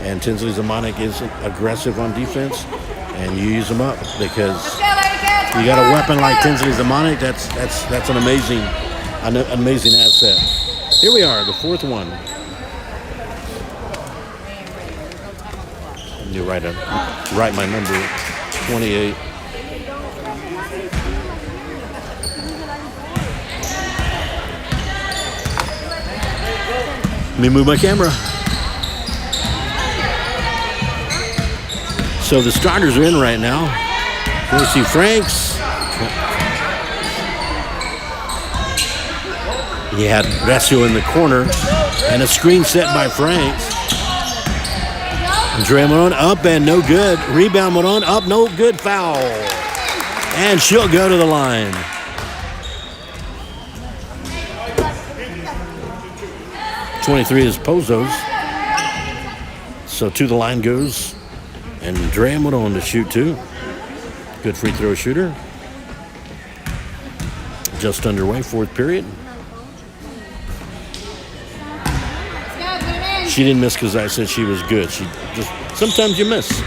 and Tinsley Zamanek is aggressive on defense. And you use them up because you got a weapon like Tinsley Zamanek. That's an amazing asset. Here we are, the fourth one. You write my number, 28. Let me move my camera. So the starters are in right now. Gracie Franks. He had Resio in the corner and a screen set by Franks. Andrea Moron up and no good. Rebound Moron up, no good, foul. And she'll go to the line. .23 is Pozos. So to the line goes Andrea Moron to shoot two. Good free throw shooter. Just underway, fourth period. She didn't miss because I said she was good. She just, sometimes you miss.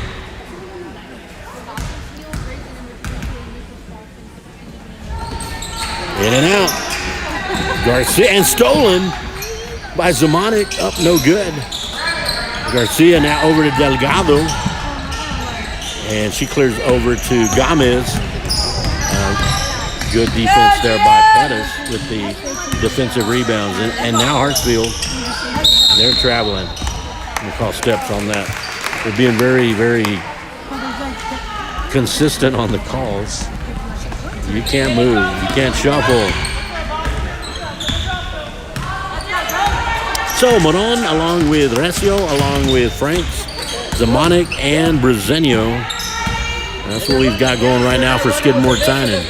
In and out. Garcia, and stolen by Zamanek. Up, no good. Garcia now over to Delgado. And she clears over to Gomez. Good defense there by Pettus with the defensive rebounds. And now Hartsfield, they're traveling. We'll call steps on that. They're being very, very consistent on the calls. You can't move. You can't shuffle. So Moron along with Resio, along with Franks, Zamanek, and Brezenio. That's what we've got going right now for Skidmore-Tynan.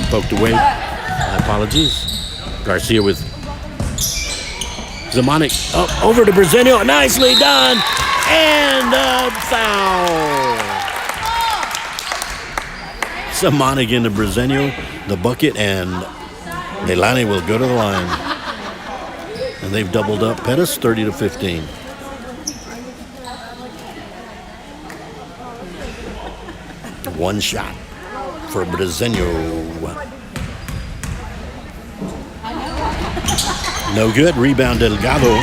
Poked away. My apologies. Garcia with Zamanek up over to Brezenio. Nicely done. And a foul. Zamanek into Brezenio, the bucket, and Leilani will go to the line. And they've doubled up Pettus 30-15. One shot for Brezenio. No good. Rebound Delgado.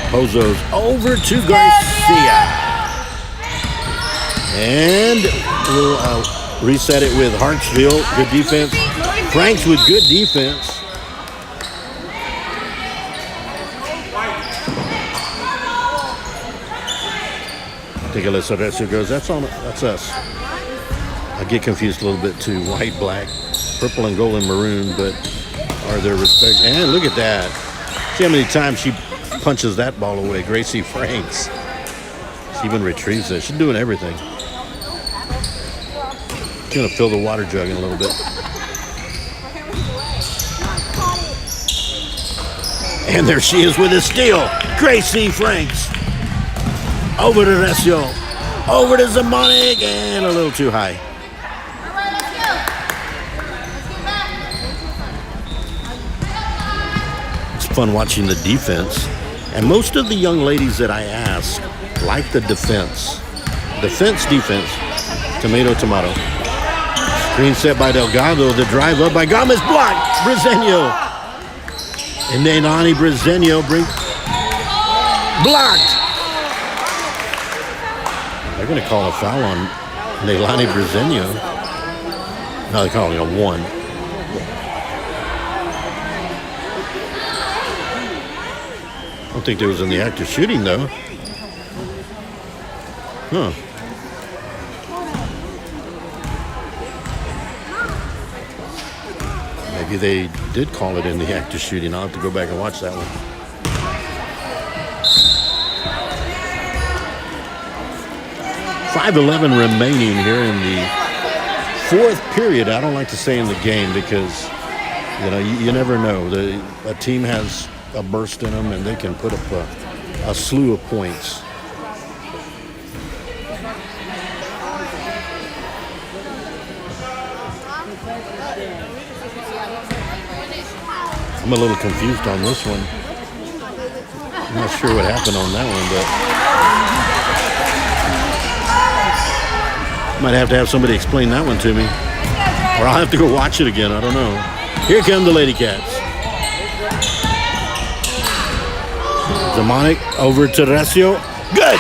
Pozos over to Garcia. And we'll reset it with Hartsfield. Good defense. Franks with good defense. Take a listen. Resio goes, that's us. I get confused a little bit too. White, black, purple and gold and maroon, but are there respect? And look at that. See how many times she punches that ball away. Gracie Franks. She even retrieves it. She's doing everything. She's going to fill the water jug in a little bit. And there she is with a steal. Gracie Franks. Over to Resio. Over to Zamanek. And a little too high. All right, let's go. It's fun watching the defense. And most of the young ladies that I ask like the defense. Defense. Tomato. Screen set by Delgado. The drive up by Gomez. Blocked. Brezenio. And then Ani Brezenio brings. Blocked. They're going to call a foul on Leilani Brezenio. No, they're calling a one. I don't think there was in the act of shooting, though. Huh. Maybe they did call it in the act of shooting. I'll have to go back and watch that one. .5:11 remaining here in the fourth period. I don't like to say in the game because, you never know. A team has a burst in them and they can put up a slew of points. I'm a little confused on this one. I'm not sure what happened on that one, but Might have to have somebody explain that one to me. Or I'll have to go watch it again. I don't know. Here come the Lady Cats. Zamonic over to Recio. Good!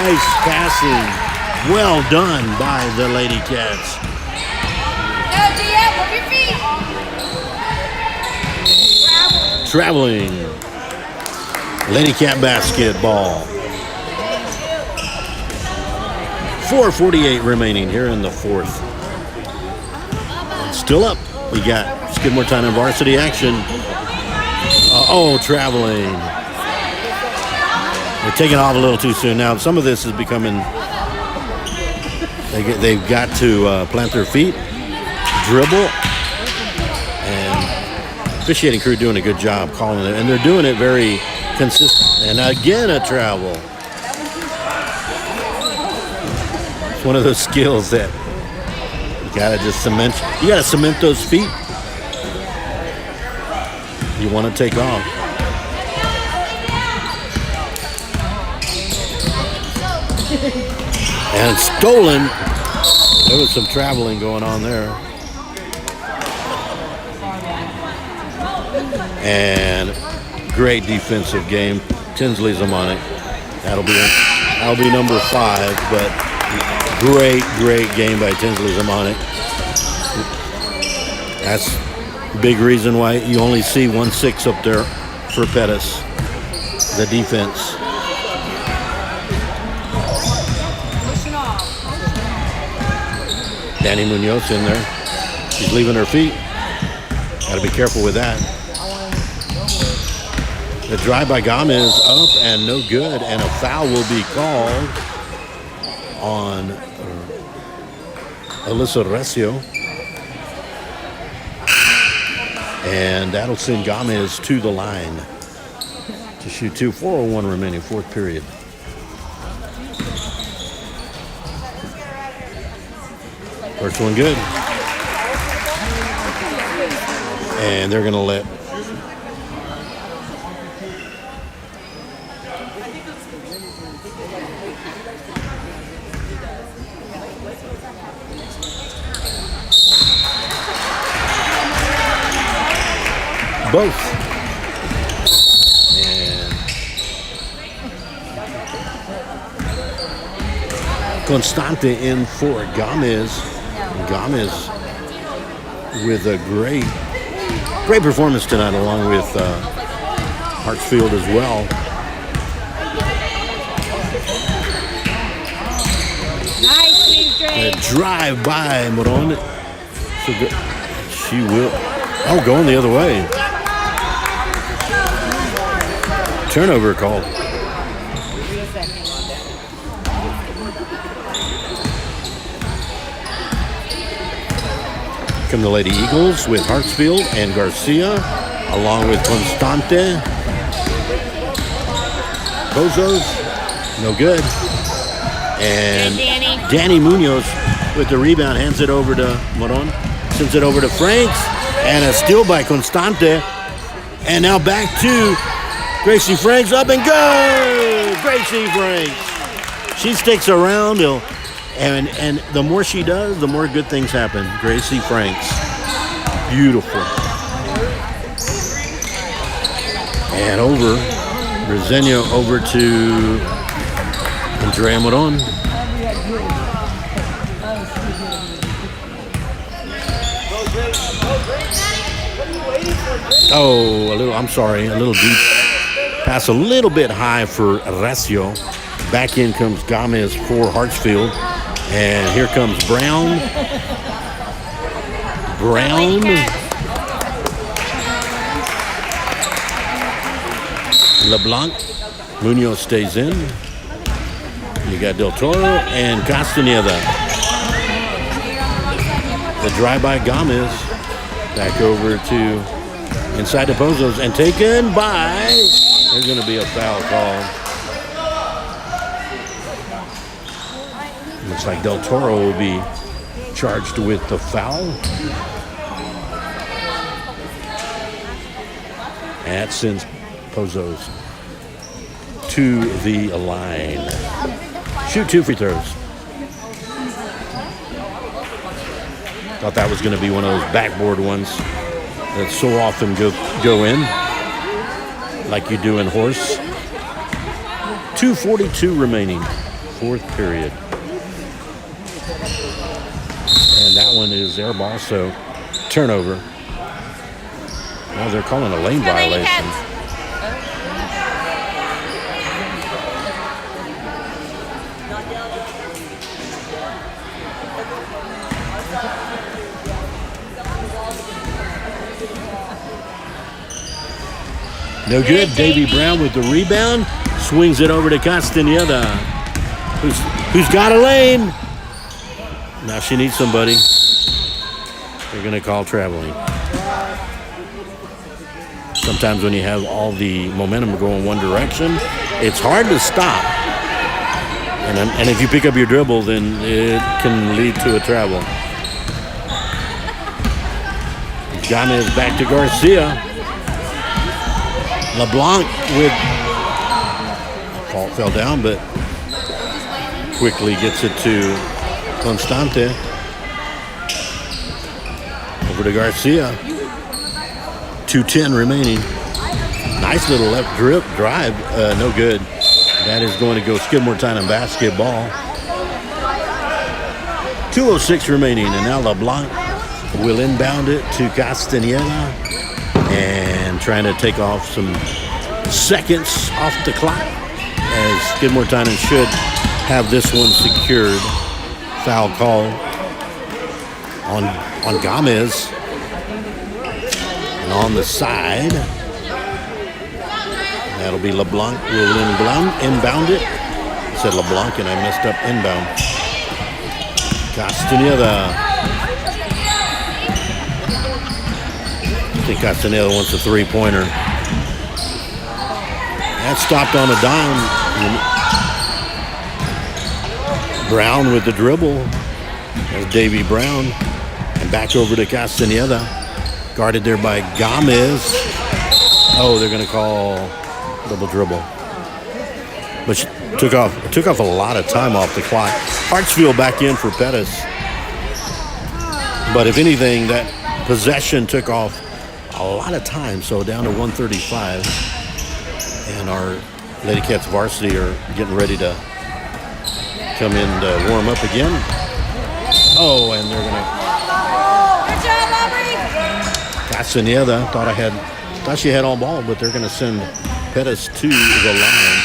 Nice passing. Well done by the Lady Cats. Go, GM, move your feet. Traveling. Lady Cat basketball. 4:48 remaining here in the fourth. Still up. We got Skidmore-Tynan varsity action. Traveling. They're taking off a little too soon. Now, some of this is becoming... They've got to plant their feet, dribble, and officiating crew doing a good job calling it. And they're doing it very consistent. And again, a travel. It's one of those skills that you gotta just cement. You gotta cement those feet. You want to take off. And stolen. There was some traveling going on there. And great defensive game. Tinsley's on it. That'll be number 5, but great game by Tinsley Zamonic. That's a big reason why you only see 1-6 up there for Pettus, the defense. Danny Munoz in there. She's leaving her feet. Got to be careful with that. The drive by Gomez up and no good, and a foul will be called on Alyssa Recio. And that'll send Gomez to the line to shoot 2. 4:01 remaining, fourth period. First one good. And they're going to let both. And Constante in for Gomez. Gomez with a great performance tonight, along with Hartsfield as well. Nice, Steve Drake. A drive by Moron. So good. She will. Going the other way. Turnover call. Come the Lady Eagles with Hartsfield and Garcia, along with Constante. Bozos, no good. And Danny Munoz with the rebound, hands it over to Moron, sends it over to Franks, and a steal by Constante. And now back to Gracie Franks, up and go! Gracie Franks. She sticks around, and the more she does, the more good things happen. Gracie Franks. Beautiful. And over. Resenio over to Andrea Moron. A little deep. Pass a little bit high for Recio. Back in comes Gomez for Hartsfield. And here comes Brown. LeBlanc. Munoz stays in. You got Del Toro and Castaneda. The drive by Gomez. Back over to inside the Bozos and taken by. There's going to be a foul call. Looks like Del Toro will be charged with the foul. And that sends Pozos to the line. shoot 2 free throws. Thought that was going to be one of those backboard ones that so often go in, like you do in horse. 2:42 remaining, 4th period. And that one is air ball, so turnover. Now they're calling a lane violation. No good. Davy Brown with the rebound. Swings it over to Castañeda, who's got a lane. Now she needs somebody. They're going to call traveling. Sometimes when you have all the momentum going one direction, it's hard to stop. And if you pick up your dribble, then it can lead to a travel. Gomez back to Garcia. LeBlanc with ball fell down, but quickly gets it to Constante. Over to Garcia. 2:10 remaining. Nice little left drive. No good. That is going to go Skidmore-Tynan basketball. 2:06 remaining, and now LeBlanc will inbound it to Castañeda. And trying to take off some seconds off the clock, as Skidmore-Tynan should have this one secured. Foul call on Gomez. And on the side, that'll be LeBlanc. Will inbound it. I said LeBlanc and I messed up inbound. Castañeda. I think Castañeda wants a 3-pointer. That stopped on a dime. Brown with the dribble. That's Davy Brown. And back over to Castañeda. Guarded there by Gomez. Oh, they're going to call double dribble. But she took off a lot of time off the clock. Hartsfield back in for Pettus. But if anything, that possession took off a lot of time, so down to 135. And our Lady Cats varsity are getting ready to come in to warm up again. Oh, and they're going to... Good job, Aubrey. Castañeda thought she had all ball, but they're going to send Pettus to the line.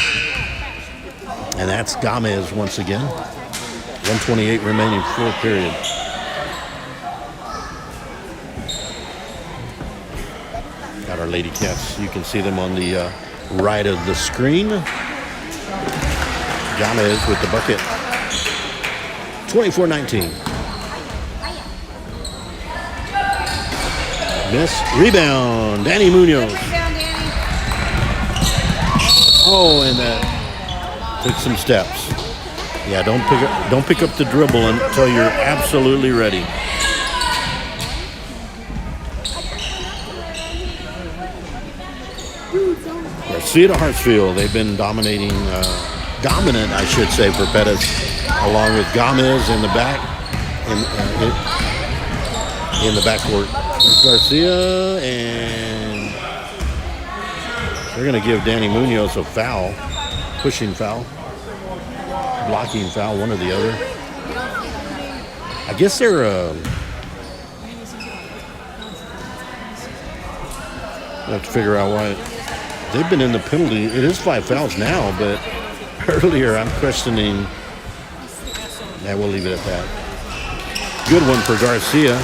And that's Gomez once again. 1:28 remaining, 4th period. Got our Lady Cats. You can see them on the right of the screen. Gomez with the bucket. 24-19. Miss. Rebound. Danny Munoz. Oh, and that took some steps. Yeah, don't pick up the dribble until you're absolutely ready. Garcia to Hartsfield. They've been dominant, I should say, for Pettus, along with Gomez in the back, in the backcourt. There's Garcia, and they're going to give Danny Munoz a foul, pushing foul, blocking foul, one or the other. I guess they're I have to figure out why. They've been in the penalty. It is 5 fouls now, but earlier I'm questioning. Yeah, we'll leave it at that. Good one for Garcia.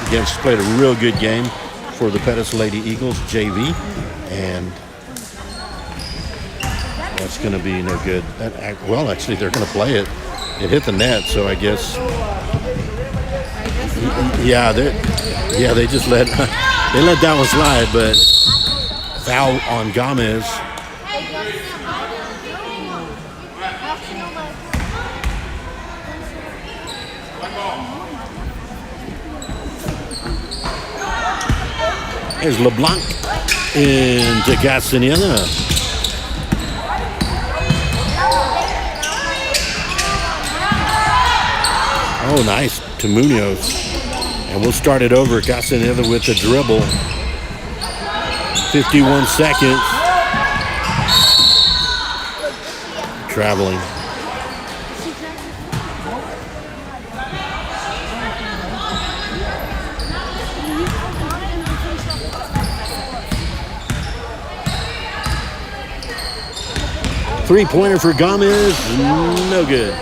Against played a real good game for the Pettus Lady Eagles JV, and that's going to be no good. Well, actually, they're going to play it. It hit the net, so I guess. Yeah, they just let that one slide, but. Foul on Gomez. There's LeBlanc into Castañeda. Oh, nice to Munoz. And we'll start it over. Castaneda with the dribble. 51 seconds. Traveling. Three-pointer for Gomez, no good.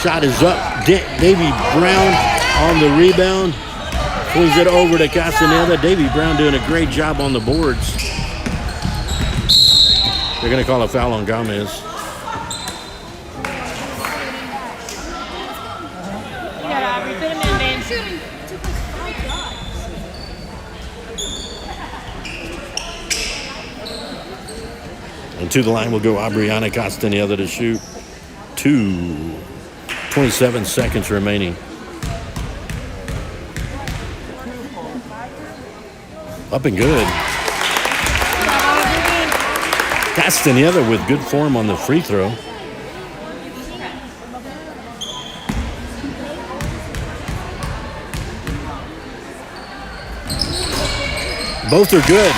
Shot is up. Davy Brown on the rebound. Swings it over to Castaneda. Davy Brown doing a great job on the boards. They're going to call a foul on Gomez. And to the line will go Aubriana Castaneda to shoot. 27 seconds remaining. Up and good. Castaneda with good form on the free throw. Both are good.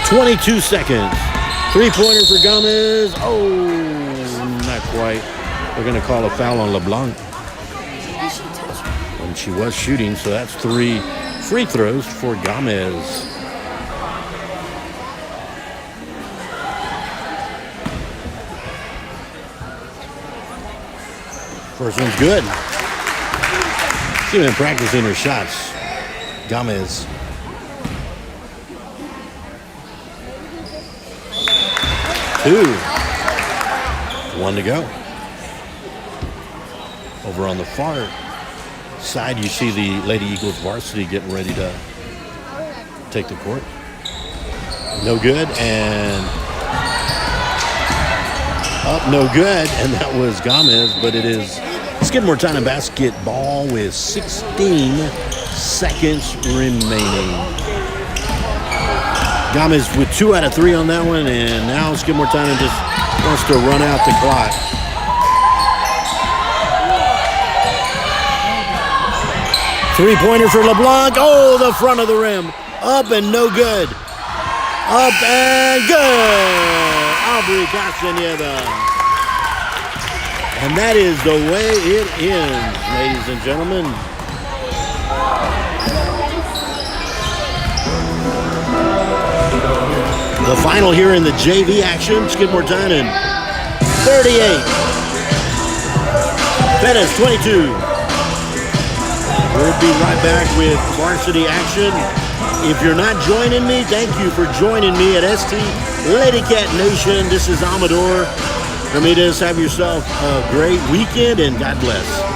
22 seconds. Three-pointer for Gomez. Oh, not quite. We're going to call a foul on LeBlanc. And she was shooting, so that's 3 free throws for Gomez. First one's good. She's been practicing her shots. Gomez. Two. 1 to go. Over on the far side, you see the Lady Eagles varsity getting ready to take the court. No good, and up, no good, and that was Gomez, but it is Skidmore-Tynan basketball with 16 seconds remaining. Gomez with 2 out of 3 on that one, and now Skidmore-Tynan just wants to run out the clock. Three-pointer for LeBlanc. Oh, the front of the rim. Up and no good. Up and good. Aubrey Castaneda. And that is the way it ends, ladies and gentlemen. The final here in the JV action, Skidmore-Tynan 38. Pettus 22. We'll be right back with varsity action. If you're not joining me, thank you for joining me at ST Lady Cat Nation. This is Amador. Ramirez, have yourself a great weekend and God bless.